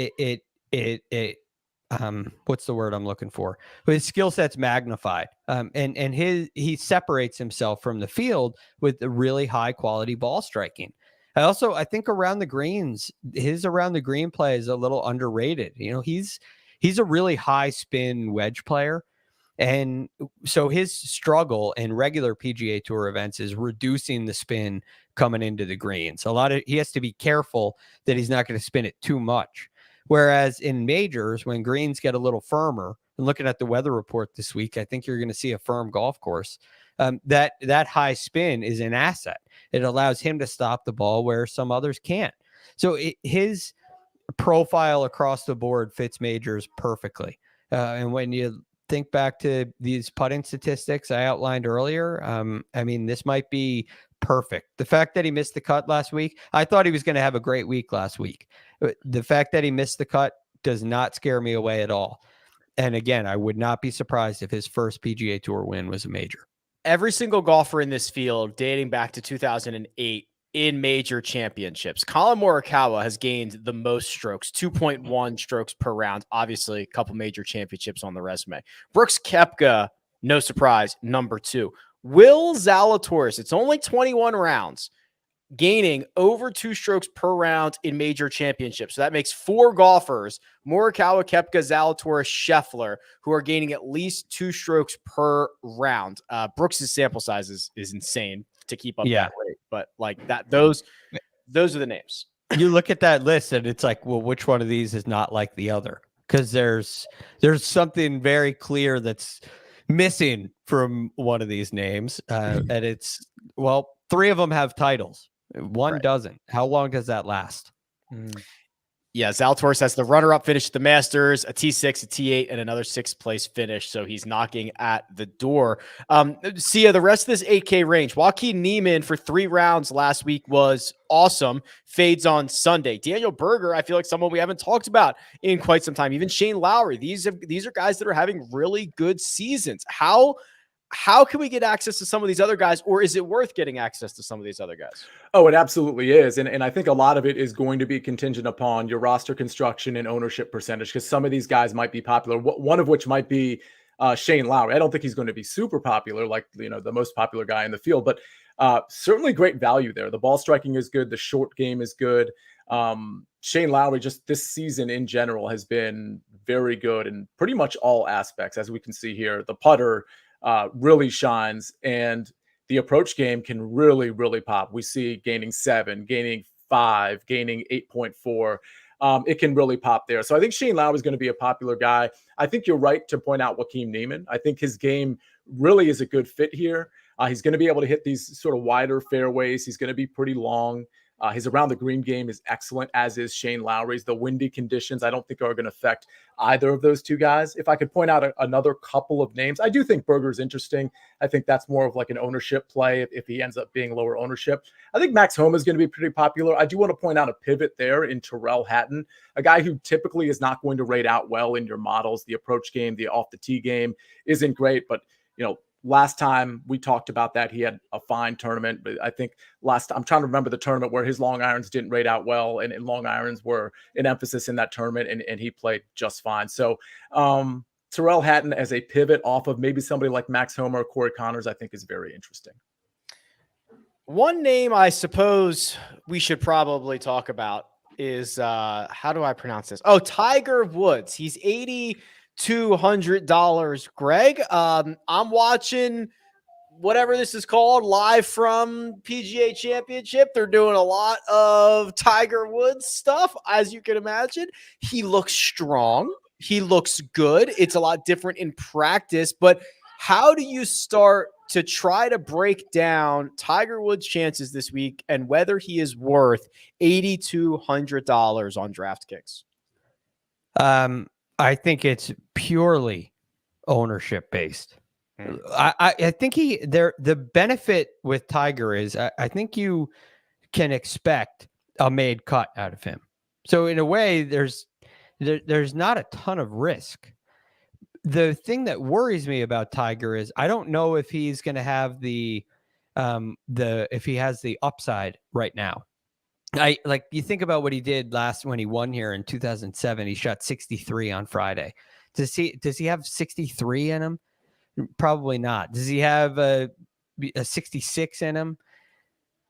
the word I'm looking for? His skill set's magnified. And he separates himself from the field with a really high quality ball striking. I think around the greens, his around the green play is a little underrated. You know, he's a really high spin wedge player. And so his struggle in regular PGA Tour events is reducing the spin coming into the greens. He has to be careful that he's not going to spin it too much. Whereas in majors, when greens get a little firmer, and looking at the weather report this week, I think you're going to see a firm golf course. That high spin is an asset. It allows him to stop the ball where some others can't. So his profile across the board fits majors perfectly. And when you think back to these putting statistics I outlined earlier, I mean, this might be perfect. The fact that he missed the cut last week, I thought he was going to have a great week last week. The fact that he missed the cut does not scare me away at all. And again, I would not be surprised if his first PGA Tour win was a major. Every single golfer in this field dating back to 2008 in major championships, Colin Morikawa has gained the most strokes, 2.1 strokes per round. Obviously, a couple major championships on the resume. Brooks Koepka, no surprise, number 2. Will Zalatoris, it's only 21 rounds, gaining over 2 strokes per round in major championships. So that makes 4 golfers, Morikawa, Koepka, Zalatoris, Scheffler, who are gaining at least 2 strokes per round. Brooks' sample size is insane to keep up that rate. But like that, those are the names. You look at that list and it's like, well, which one of these is not like the other? Because there's something very clear that's missing from one of these names. And it's, well, 3 of them have titles. One doesn't. How long does that last? Yeah, Zalatoris has the runner-up finish at the Masters, a T6, a T8, and another 6th place finish. So he's knocking at the door. Sia, the rest of this 8K range, Joaquin Niemann for 3 rounds last week was awesome. Fades on Sunday. Daniel Berger, I feel like someone we haven't talked about in quite some time. Even Shane Lowry. These are guys that are having really good seasons. How can we get access to some of these other guys, or is it worth getting access to some of these other guys? Oh, it absolutely is. And I think a lot of it is going to be contingent upon your roster construction and ownership percentage, because some of these guys might be popular. One of which might be Shane Lowry. I don't think he's going to be super popular, like, you know, the most popular guy in the field, but certainly great value there. The ball striking is good. The short game is good. Shane Lowry just this season in general has been very good in pretty much all aspects. As we can see here, the putter really shines, and the approach game can really, really pop. We see gaining 7, gaining 5, gaining 8.4. It can really pop there. So I think Shane Lowry is going to be a popular guy. I think you're right to point out Joaquin Niemann. I think his game really is a good fit here. He's going to be able to hit these sort of wider fairways. He's going to be pretty long. His around the green game is excellent, as is Shane Lowry's. The windy conditions, I don't think are going to affect either of those two guys. If I could point out another couple of names, I do think Berger's interesting. I think that's more of like an ownership play if he ends up being lower ownership. I think Max Homa is going to be pretty popular. I do want to point out a pivot there in Tyrrell Hatton, a guy who typically is not going to rate out well in your models. The approach game, the off the tee game isn't great, but last time we talked about that, he had a fine tournament, but I think I'm trying to remember the tournament where his long irons didn't rate out well, and long irons were an emphasis in that tournament, and he played just fine. So Tyrrell Hatton as a pivot off of maybe somebody like Max Homa or Corey Connors, I think is very interesting. One name I suppose we should probably talk about is, how do I pronounce this? Oh, Tiger Woods. He's $8,200. Greg, I'm watching whatever this is called live from PGA Championship. They're doing a lot of Tiger Woods stuff, as you can imagine. He looks strong. He looks good. It's a lot different in practice, but how do you start to try to break down Tiger Woods' chances this week and whether he is worth $8,200 on DraftKings? I think it's purely ownership based. I think the benefit with Tiger is I think you can expect a made cut out of him. So in a way, there's not a ton of risk. The thing that worries me about Tiger is I don't know if he's going to have if he has the upside right now. You think about what he did when he won here in 2007. He shot 63 on Friday. Does he have 63 in him? Probably not. Does he have a 66 in him?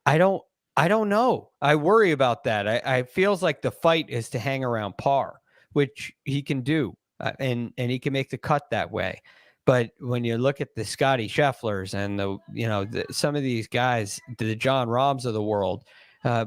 I don't know. I worry about that. I feels like the fight is to hang around par, which he can do, and he can make the cut that way. But when you look at the Scotty Schefflers and some of these guys, the John Rahms of the world,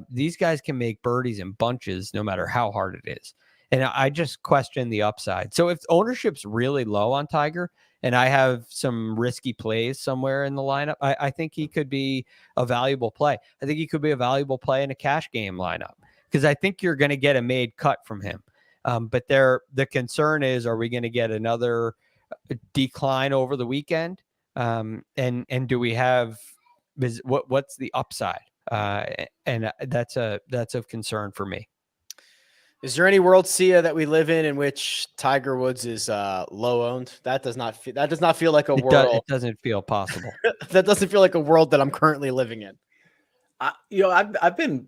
these guys can make birdies in bunches no matter how hard it is. And I just question the upside. So if ownership's really low on Tiger and I have some risky plays somewhere in the lineup, I think he could be a valuable play. I think he could be a valuable play in a cash game lineup because I think you're going to get a made cut from him. But the concern is, are we going to get another decline over the weekend? And do we have what's the upside? And that's of concern for me. Is there any world, Sia, that we live in which Tiger Woods is low owned? That does not feel like a world. It doesn't feel possible. That doesn't feel like a world that I'm currently living in. I've been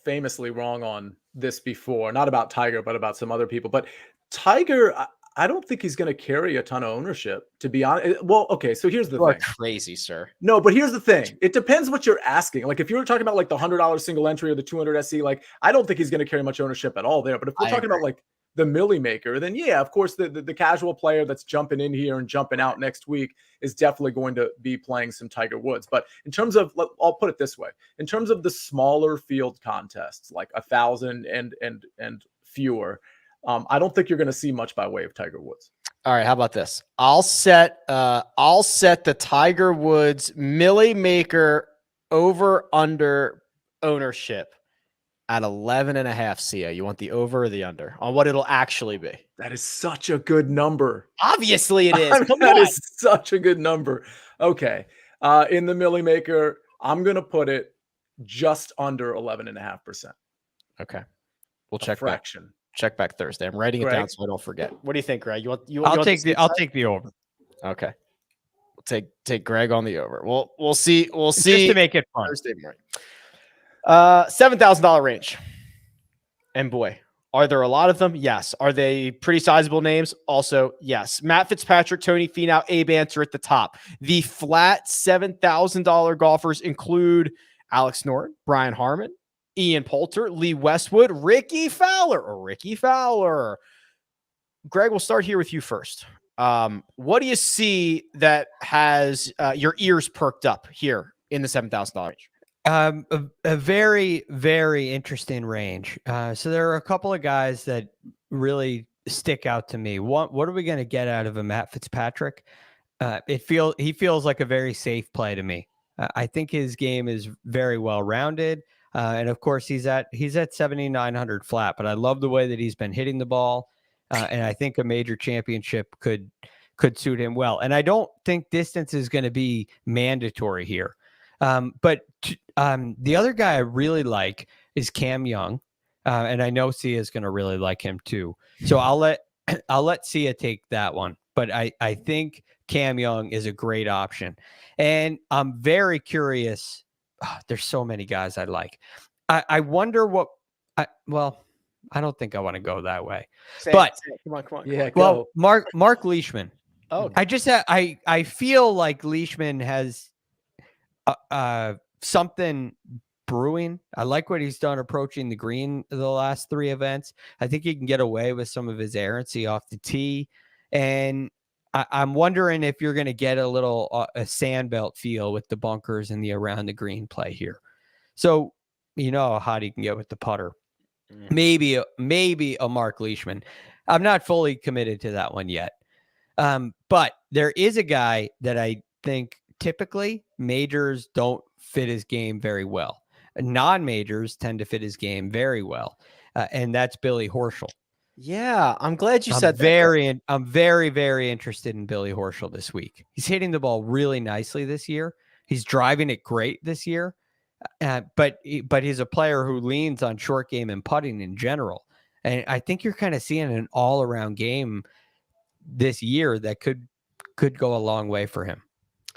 famously wrong on this before, not about Tiger, but about some other people. But Tiger, I don't think he's going to carry a ton of ownership, to be honest. Well, okay, so here's the thing. You are crazy, sir. No, but here's the thing. It depends what you're asking. Like if you were talking about like the $100 single entry or the 200 SC, like I don't think he's going to carry much ownership at all there. But if we're talking about like the Millie Maker, then yeah, of course the casual player that's jumping in here and jumping out next week is definitely going to be playing some Tiger Woods. But in terms of, I'll put it this way, in terms of the smaller field contests, like 1,000 and fewer, I don't think you're going to see much by way of Tiger Woods. All right, how about this? I'll set the Tiger Woods Millie Maker over under ownership at 11.5. Sia, you want the over or the under on what it'll actually be? That is such a good number. Obviously, it is. That is such a good number. Okay, in the Millie Maker, I'm going to put it just under 11.5%. Okay, we'll check fraction. Back. Check back Thursday. I'm writing it down so I don't forget. What do you think, Greg? I'll take the over. Okay. We'll take Greg on the over. We'll see. Just to make it fun. Thursday morning. $7,000 range. And boy, are there a lot of them? Yes. Are they pretty sizable names? Also, yes. Matt Fitzpatrick, Tony Finau, Abe Ancer at the top. The flat $7,000 golfers include Alex Norton, Brian Harmon, Ian Poulter, Lee Westwood, Ricky Fowler. Greg, we'll start here with you first. What do you see that has your ears perked up here in the $7,000 range? A very, very interesting range. So there are a couple of guys that really stick out to me. What are we going to get out of a Matt Fitzpatrick? He feels like a very safe play to me. I think his game is very well rounded. And of course, he's at 7,900 flat. But I love the way that he's been hitting the ball, and I think a major championship could suit him well. And I don't think distance is going to be mandatory here. But the other guy I really like is Cam Young, and I know Sia is going to really like him too. So I'll let Sia take that one. But I think Cam Young is a great option, and I'm very curious. There's so many guys I like. I wonder what. I don't think I want to go that way. Come on. Yeah. Well, Mark Leishman. Oh, I feel like Leishman has something brewing. I like what he's done approaching the green the last 3 events. I think he can get away with some of his errancy off the tee, and I'm wondering if you're going to get a little a sandbelt feel with the bunkers and the around the green play here. So you know how hot he can get with the putter. Maybe a Mark Leishman. I'm not fully committed to that one yet. But there is a guy that I think typically majors don't fit his game very well. Non-majors tend to fit his game very well. And that's Billy Horschel. Yeah, I'm glad you said that. I'm very, very interested in Billy Horschel this week. He's hitting the ball really nicely this year. He's driving it great this year. But he's a player who leans on short game and putting in general. And I think you're kind of seeing an all-around game this year that could go a long way for him.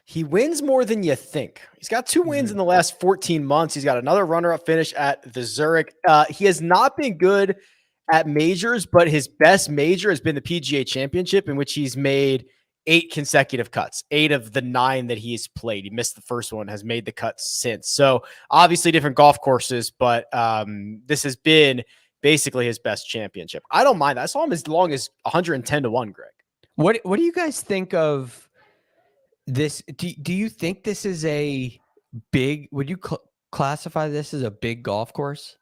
He wins more than you think. He's got 2 wins in the last 14 months. He's got another runner-up finish at the Zurich. He has not been good at majors, but his best major has been the PGA Championship, in which he's made 8 consecutive cuts. 8 of the 9 that he's played. He missed the first one, has made the cuts since. So obviously different golf courses, but this has been basically his best championship. I don't mind that. I saw him as long as 110-1, Greg. What do you guys think of this? Do you think this is a big, would you classify this as a big golf course?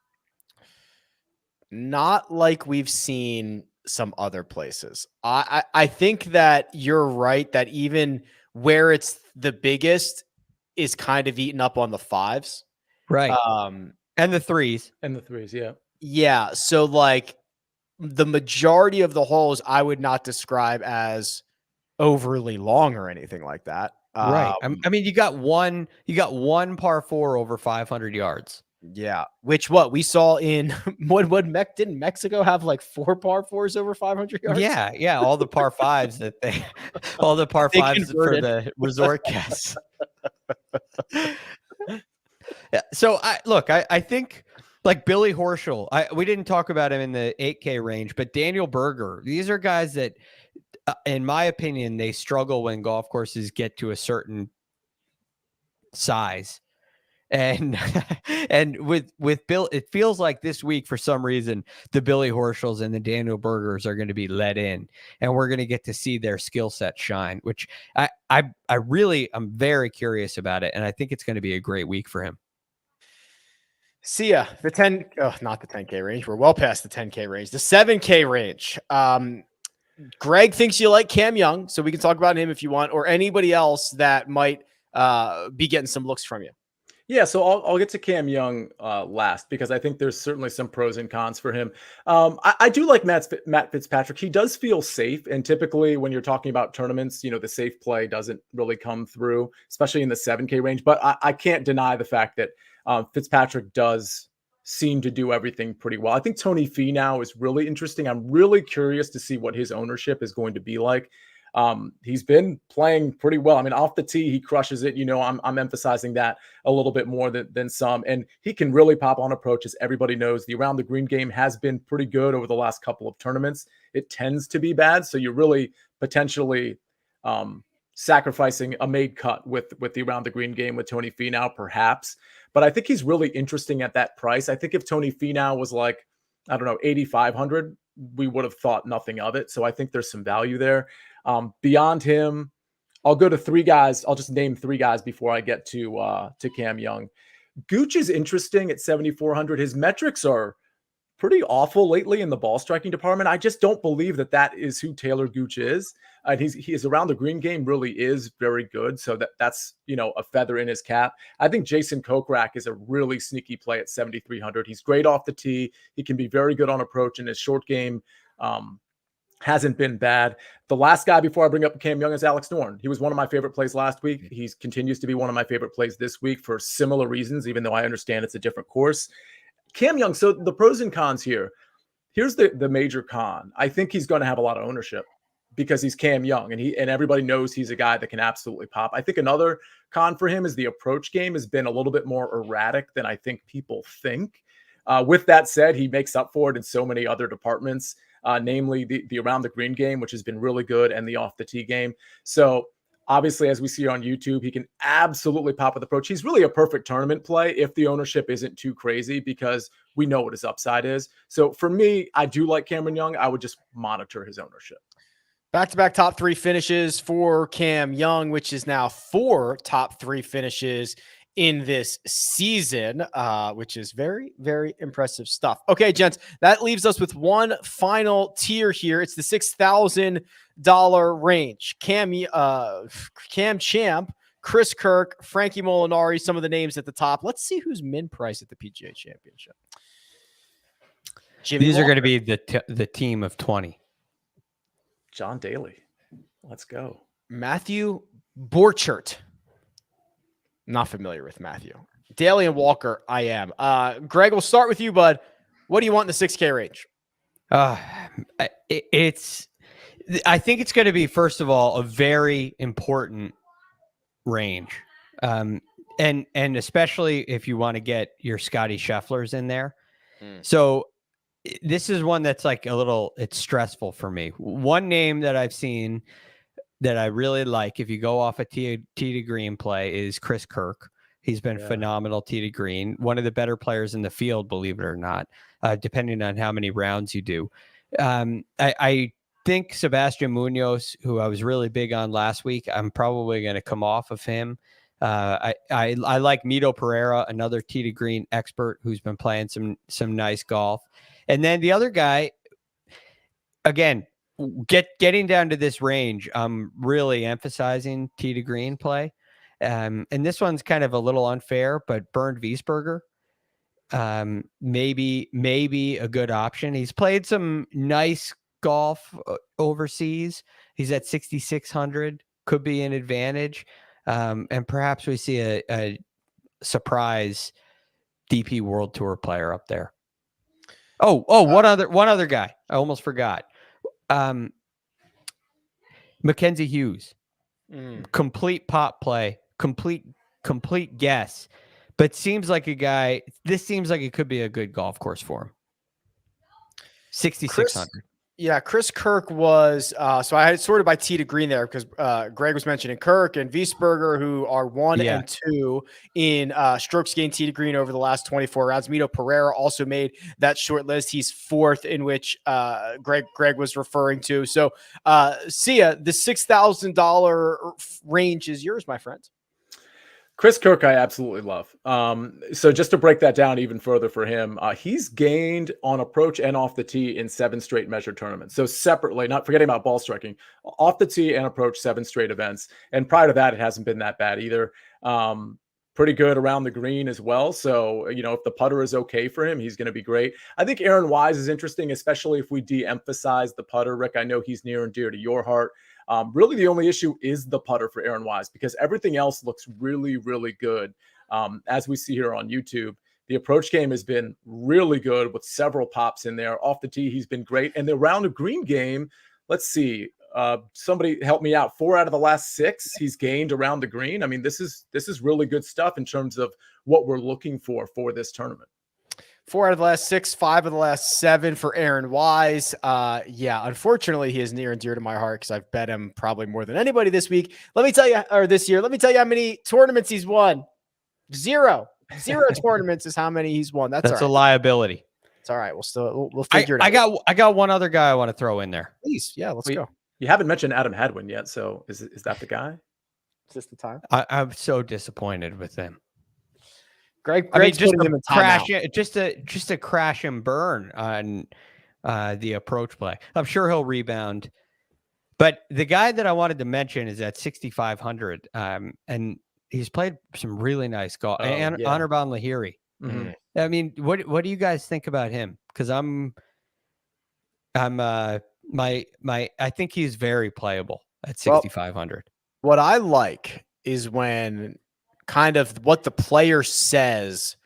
Not like we've seen some other places. I think that you're right that even where it's the biggest is kind of eaten up on the 5s. Right. And the 3s. Yeah. Yeah. So like the majority of the holes I would not describe as overly long or anything like that. Right. I mean, you got one par 4 over 500 yards. Yeah, which what we saw in didn't Mexico have like 4 par 4s over 500 yards? Yeah, all the par 5s all the par 5s for the resort guests. Yeah, so I think like Billy Horschel, we didn't talk about him in the 8K range, but Daniel Berger, these are guys that, in my opinion, they struggle when golf courses get to a certain size. And with Bill, it feels like this week, for some reason, the Billy Horschels and the Daniel Bergers are going to be let in, and we're going to get to see their skill set shine, which I'm very curious about it. And I think it's going to be a great week for him. See ya. Not the 10K range. We're well past the 10K range, the 7K range. Greg thinks you like Cam Young, so we can talk about him if you want, or anybody else that might be getting some looks from you. Yeah, so I'll get to Cam Young last, because I think there's certainly some pros and cons for him. I do like Matt Fitzpatrick. He does feel safe, and typically when you're talking about tournaments, the safe play doesn't really come through, especially in the 7K range. But I can't deny the fact that Fitzpatrick does seem to do everything pretty well. I think Tony Finau is really interesting. I'm really curious to see what his ownership is going to be like. He's been playing pretty well. I mean, off the tee, he crushes it. I'm emphasizing that a little bit more than some, and he can really pop on approaches. Everybody knows the around the green game has been pretty good over the last couple of tournaments. It tends to be bad. So you're really potentially, sacrificing a made cut with the around the green game with Tony Finau, perhaps. But I think he's really interesting at that price. I think if Tony Finau was like, I don't know, 8,500, we would have thought nothing of it. So I think there's some value there. Beyond him, I'll go to 3 guys. I'll just name 3 guys before I get to Cam Young. Gooch is interesting at 7,400. His metrics are pretty awful lately in the ball striking department. I just don't believe that is who Taylor Gooch is. And he's around the green game really is very good. So that's, a feather in his cap. I think Jason Kokrak is a really sneaky play at 7,300. He's great off the tee. He can be very good on approach, and his short game hasn't been bad. The last guy before I bring up Cam Young is Alex Noren. He was one of my favorite plays last week. He continues to be one of my favorite plays this week for similar reasons, even though I understand it's a different course. Cam Young, so the pros and cons here. Here's the major con. I think he's going to have a lot of ownership because he's Cam Young, and everybody knows he's a guy that can absolutely pop. I think another con for him is the approach game has been a little bit more erratic than I think people think. With that said, he makes up for it in so many other departments, namely the around the green game, which has been really good, and the off the tee game. So obviously, as we see on YouTube, he can absolutely pop with approach. He's really a perfect tournament play if the ownership isn't too crazy, because we know what his upside is. So for me, I do like Cameron Young. I would just monitor his ownership. Back-to-back top 3 finishes for Cam Young, which is now 4 top 3 finishes in this season, which is very, very impressive stuff. Okay, gents, that leaves us with one final tier here. It's the $6,000 range. Cam Champ, Chris Kirk, Frankie Molinari, some of the names at the top. Let's see who's min price at the PGA Championship. These are going to be the team of 20. John Daly. Let's go. Matthew Borchert. Not familiar with Matthew. Daly and Walker, I am. Greg, we'll start with you, bud. What do you want in the 6K range? I think it's going to be, first of all, a very important range. And especially if you want to get your Scotty Schefflers in there. So this is one that's like it's stressful for me. One name that I've seen that I really like, if you go off a tee to green play, is Chris Kirk. He's been phenomenal tee to green. One of the better players in the field, believe it or not, depending on how many rounds you do. I think Sebastian Munoz, who I was really big on last week, I'm probably going to come off of him. I like Mito Pereira, another tee to green expert who's been playing some nice golf. And then the other guy, again, getting down to this range, I'm really emphasizing tee to green play. And this one's kind of a little unfair, but Bernd Wiesberger, maybe a good option. He's played some nice golf overseas. He's at 6,600, could be an advantage. And perhaps we see a surprise DP World Tour player up there. One other guy. I almost forgot. Mackenzie Hughes. Complete pop play, complete guess, but seems like a guy. This seems like it could be a good golf course for him. 6,600. Yeah, Chris Kirk was, so I had it sorted by tee to green there because Greg was mentioning Kirk and Wiesberger, who are 1 and 2 in strokes gained tee to green over the last 24 rounds. Mito Pereira also made that short list. He's 4th, in which Greg was referring to. So, Sia, the $6,000 range is yours, my friend. Chris Kirk, I absolutely love. So just to break that down even further for him, he's gained on approach and off the tee in 7 straight measured tournaments. So separately, not forgetting about ball striking, off the tee and approach 7 straight events. And prior to that, it hasn't been that bad either. Pretty good around the green as well. So, if the putter is okay for him, he's going to be great. I think Aaron Wise is interesting, especially if we de-emphasize the putter. Rick, I know he's near and dear to your heart. Really, the only issue is the putter for Aaron Wise, because everything else looks really, really good. As we see here on YouTube, the approach game has been really good with several pops in there. Off the tee, he's been great. And the round of green game, let's see. Somebody help me out. 4 out of the last 6 he's gained around the green. I mean, this is really good stuff in terms of what we're looking for this tournament. 4 out of the last 6, 5 of the last 7 for Aaron Wise. Unfortunately, he is near and dear to my heart because I've bet him probably more than anybody this week. This year. Let me tell you how many tournaments he's won. 0 tournaments is how many he's won. That's a liability. It's all right. We'll figure it out. I got one other guy I want to throw in there. Please, let's go. You haven't mentioned Adam Hadwin yet, so is that the guy? Is this the time? I'm so disappointed with him. Greg's just putting him in timeout. just a crash and burn on the approach play. I'm sure he'll rebound. But the guy that I wanted to mention is at 6,500, and he's played some really nice golf. Anirban Lahiri. Mm-hmm. I mean, what do you guys think about him? Because I think he's very playable at 6,500. What I like is when kind of what the player says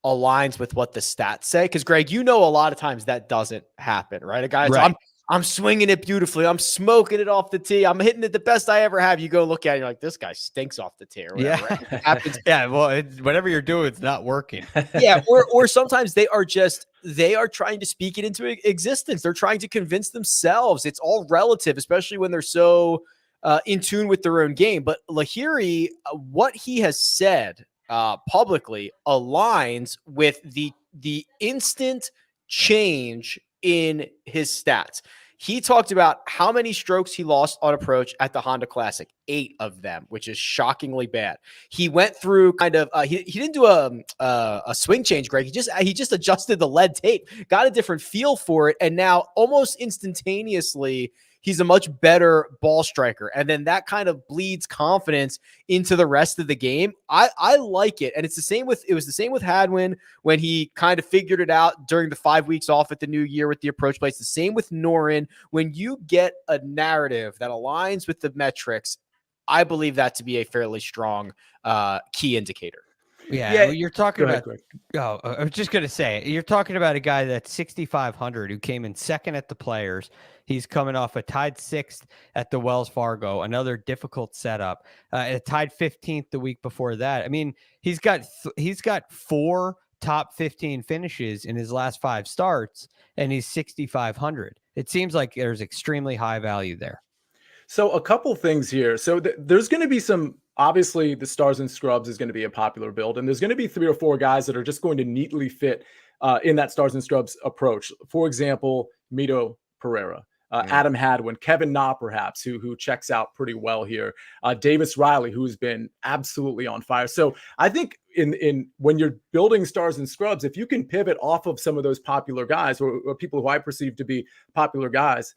aligns with what the stats say. Because Greg, a lot of times that doesn't happen, right? A guy, right. I'm swinging it beautifully. I'm smoking it off the tee. I'm hitting it the best I ever have. You go look at it, you're like, this guy stinks off the tee. Or whatever, yeah. Right? Happens. Yeah. Well, whatever you're doing, it's not working. Yeah. Or sometimes they are trying to speak it into existence. They're trying to convince themselves. It's all relative, especially when they're so in tune with their own game. But Lahiri, what he has said publicly aligns with the instant change in his stats. He talked about how many strokes he lost on approach at the Honda Classic, 8 of them, which is shockingly bad. He went through kind of he didn't do a swing change, Greg. He just adjusted the lead tape, got a different feel for it, and now almost instantaneously he's a much better ball striker. And then that kind of bleeds confidence into the rest of the game. I like it. And it was the same with Hadwin when he kind of figured it out during the 5 weeks off at the new year with the approach play. It's the same with Noren. When you get a narrative that aligns with the metrics, I believe that to be a fairly strong key indicator. Yeah, you're talking about. I was just going to say, you're talking about a guy that's 6,500 who came in second at the Players. He's coming off a tied 6th at the Wells Fargo, another difficult setup. A tied 15th the week before that. I mean, he's got 4 top 15 finishes in his last 5 starts, and he's 6,500. It seems like there's extremely high value there. So a couple things here. So there's going to be some. Obviously, the Stars and Scrubs is going to be a popular build, and there's going to be 3 or 4 guys that are just going to neatly fit in that Stars and Scrubs approach. For example, Mito Pereira, Adam Hadwin, Kevin Na, perhaps, who checks out pretty well here. Davis Riley, who's been absolutely on fire. So I think in when you're building Stars and Scrubs, if you can pivot off of some of those popular guys or people who I perceive to be popular guys,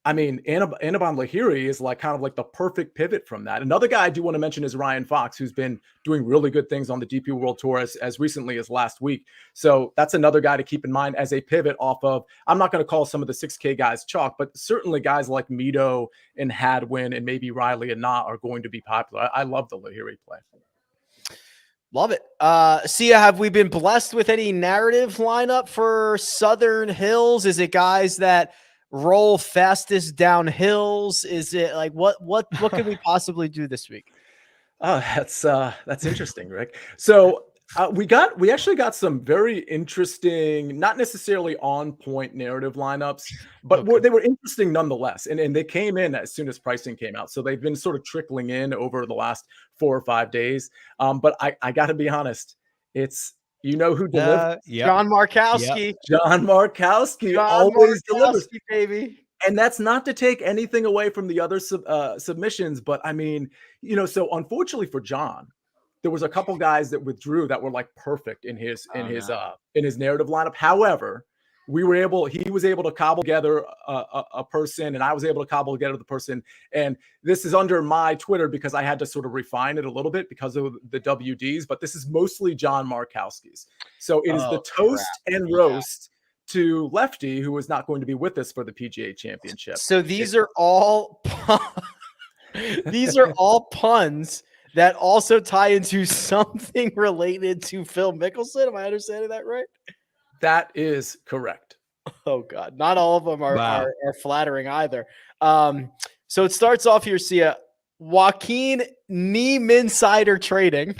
I mean, Anirban Lahiri is kind of like the perfect pivot from that. Another guy I do want to mention is Ryan Fox, who's been doing really good things on the DP World Tour as recently as last week. So that's another guy to keep in mind as a pivot off of. I'm not going to call some of the 6K guys chalk, but certainly guys like Mito and Hadwin and maybe Riley and Na are going to be popular. I love the Lahiri play. Love it. Sia, have we been blessed with any narrative lineup for Southern Hills? Is it guys that roll fastest down hills? Is it like what can we possibly do this week? Oh, that's interesting, Rick. So we actually got some very interesting, not necessarily on point narrative lineups, but they were interesting nonetheless. And they came in as soon as pricing came out. So they've been sort of trickling in over the last 4 or 5 days. But I got to be honest, it's, you know who delivered? John Markowski. Yep. John Markowski always delivers, baby. And that's not to take anything away from the other submissions, but I mean, so unfortunately for John, there was a couple guys that withdrew that were perfect in his narrative lineup. However, he was able to cobble together a person, and I was able to cobble together the person. And this is under my Twitter because I had to sort of refine it a little bit because of the WDs, but this is mostly John Markowski's. So it is the toast and roast to Lefty, who is not going to be with us for the PGA Championship. So these are all puns that also tie into something related to Phil Mickelson. Am I understanding that right? That is correct. Oh God, not all of them are flattering either. So it starts off here, Sia. Joaquin Nieminsider trading.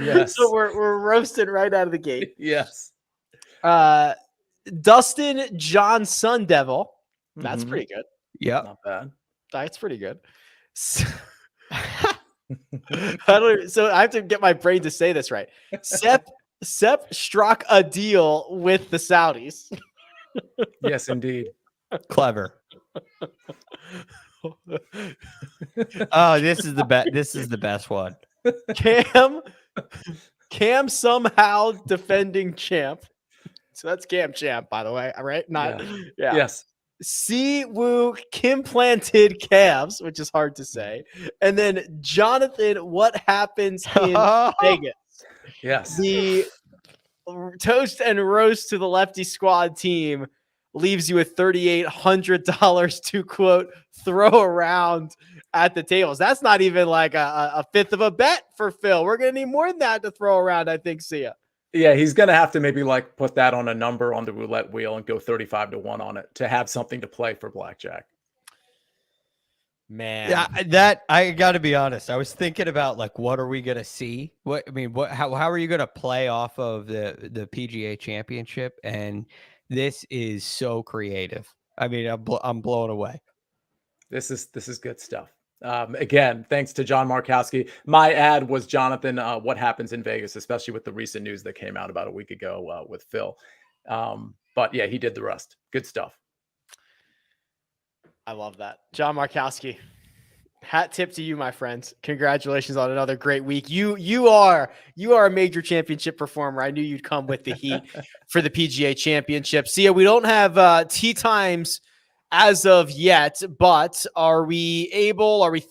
Yes. So we're roasted right out of the gate. Yes. Dustin John Sun Devil. That's pretty good. Yeah, not bad. That's pretty good. So I have to get my brain to say this right. Sepp struck a deal with the Saudis. Yes, indeed. Clever. Oh, this is the best one. Cam somehow defending champ. So that's Cam champ, by the way. All right. Yeah. Yes. Siwoo Kim planted calves, which is hard to say. And then Jonathan, what happens in Vegas? Yes. The toast and roast to the lefty squad team leaves you with $3,800 to quote throw around at the tables. That's not even like a fifth of a bet for Phil. We're gonna need more than that to throw around, I think. Sia. Yeah, he's gonna have to maybe like put that on a number on the roulette wheel and go 35-1 on it to have something to play for blackjack. Man, yeah, that I got to be honest. I was thinking about like, what are we gonna see? How are you gonna play off of the PGA Championship? And this is so creative. I mean, I'm blown away. This is good stuff. Again, thanks to John Markowski. My ad was Jonathan. What happens in Vegas, especially with the recent news that came out about a week ago with Phil. But yeah, he did the rest. Good stuff. I love that. John Markowski, hat tip to you, my friends. Congratulations on another great week. You are a major championship performer. I knew you'd come with the heat for the PGA Championship. Sia, we don't have tee times as of yet, but are we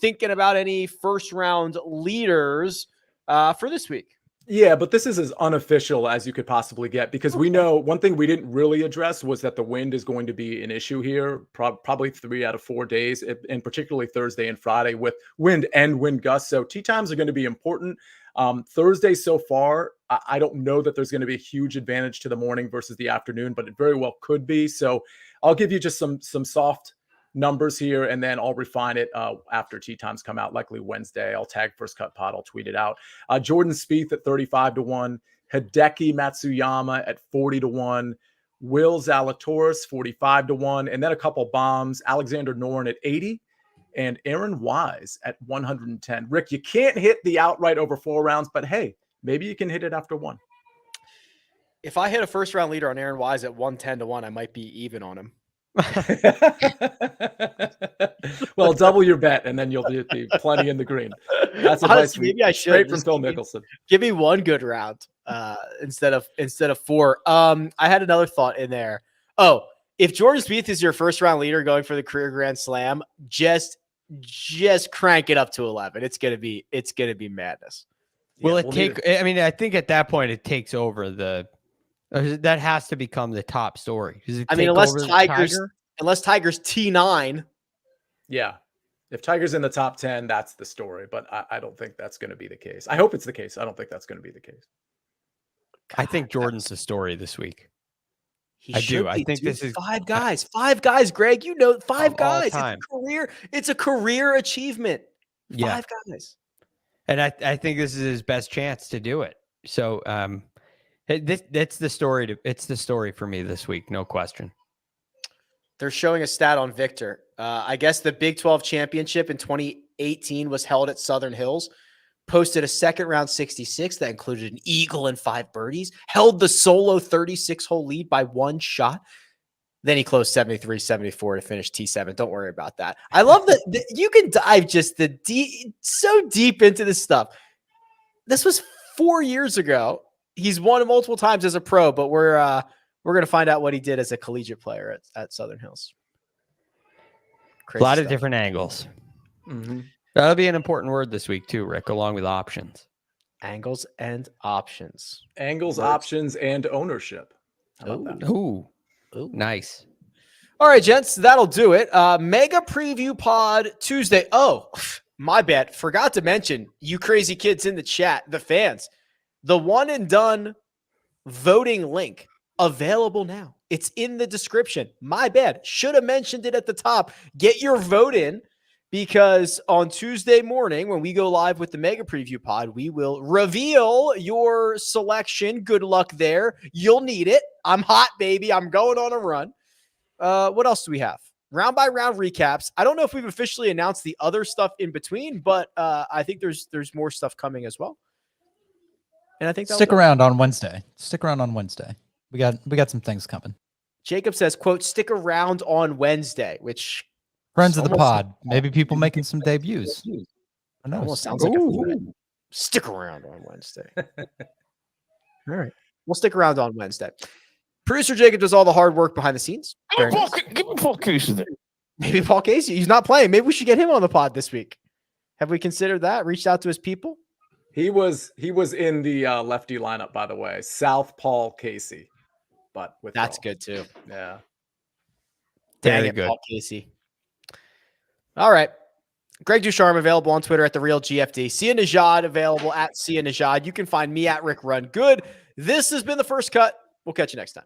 thinking about any first round leaders for this week? Yeah, but this is as unofficial as you could possibly get, because we know one thing we didn't really address was that the wind is going to be an issue here, probably 3 out of 4 days, and particularly Thursday and Friday with wind and wind gusts. So tee times are going to be important. Thursday so far, I don't know that there's going to be a huge advantage to the morning versus the afternoon, but it very well could be. So I'll give you just some soft numbers here, and then I'll refine it after tee times come out, likely Wednesday. I'll tag First Cut Pod. I'll tweet it out. Jordan Spieth at 35-1, Hideki Matsuyama at 40-1, Will Zalatoris 45-1, and then a couple bombs, Alexander Noren at 80, and Aaron Wise at 110. Rick, you can't hit the outright over 4 rounds, but hey, maybe you can hit it after 1. If I hit a first round leader on Aaron Wise at 110-1, I might be even on him. Well, double your bet, and then you'll be plenty in the green. That's honestly, maybe I should. Straight from Phil Mickelson. Give me one good round instead of 4. I had another thought in there. Oh, if Jordan Spieth is your first round leader going for the career Grand Slam, just crank it up to 11. It's gonna be madness. Will it take? I mean, I think at that point it takes over the. That has to become the top story. I mean, unless Tiger's T9. Yeah. If Tiger's in the top 10, that's the story. But I don't think that's going to be the case. I hope it's the case. I don't think that's going to be the case. God, I think Jordan's the story this week. I think this is 5 guys. 5 guys, Greg. You know, 5 guys. It's a career achievement. 5 guys. And I think this is his best chance to do it. So that's the story. It's the story for me this week, no question. They're showing a stat on Victor. I guess the Big 12 championship in 2018 was held at Southern Hills. Posted a second round 66 that included an eagle and 5 birdies. Held the solo 36-hole lead by 1 shot. Then he closed 73-74 to finish T7. Don't worry about that. I love that you can dive just so deep into this stuff. This was 4 years ago. He's won multiple times as a pro, but we're going to find out what he did as a collegiate player at Southern Hills. Crazy a lot of different angles. Mm-hmm. That'll be an important word this week too, Rick, along with options. Angles and options. Options, and ownership. How about that? Ooh, nice. All right, gents, that'll do it. Mega preview pod Tuesday. Oh, my bad. Forgot to mention, you crazy kids in the chat, the fans. The one and done voting link available now. It's in the description. My bad. Should have mentioned it at the top. Get your vote in, because on Tuesday morning, when we go live with the Mega Preview Pod, we will reveal your selection. Good luck there. You'll need it. I'm hot, baby. I'm going on a run. What else do we have? Round by round recaps. I don't know if we've officially announced the other stuff in between, but I think there's more stuff coming as well. And I think stick around on Wednesday. We got some things coming. Jacob says, quote, stick around on Wednesday, which friends of the pod, maybe people making some debuts. I know. Almost sounds like a threat. Stick around on Wednesday. All right. We'll stick around on Wednesday. Producer Jacob does all the hard work behind the scenes. Give me Paul Casey there. Maybe Paul Casey. He's not playing. Maybe we should get him on the pod this week. Have we considered that? Reached out to his people? He was in the lefty lineup, by the way. South Paul Casey. But with that's good too. Yeah. Dang it, Paul Casey. All right. Greg DuCharme available on Twitter at @TheRealGFD. Sia Nejad available at Sia Nejad. You can find me at RickRunGood. This has been The First Cut. We'll catch you next time.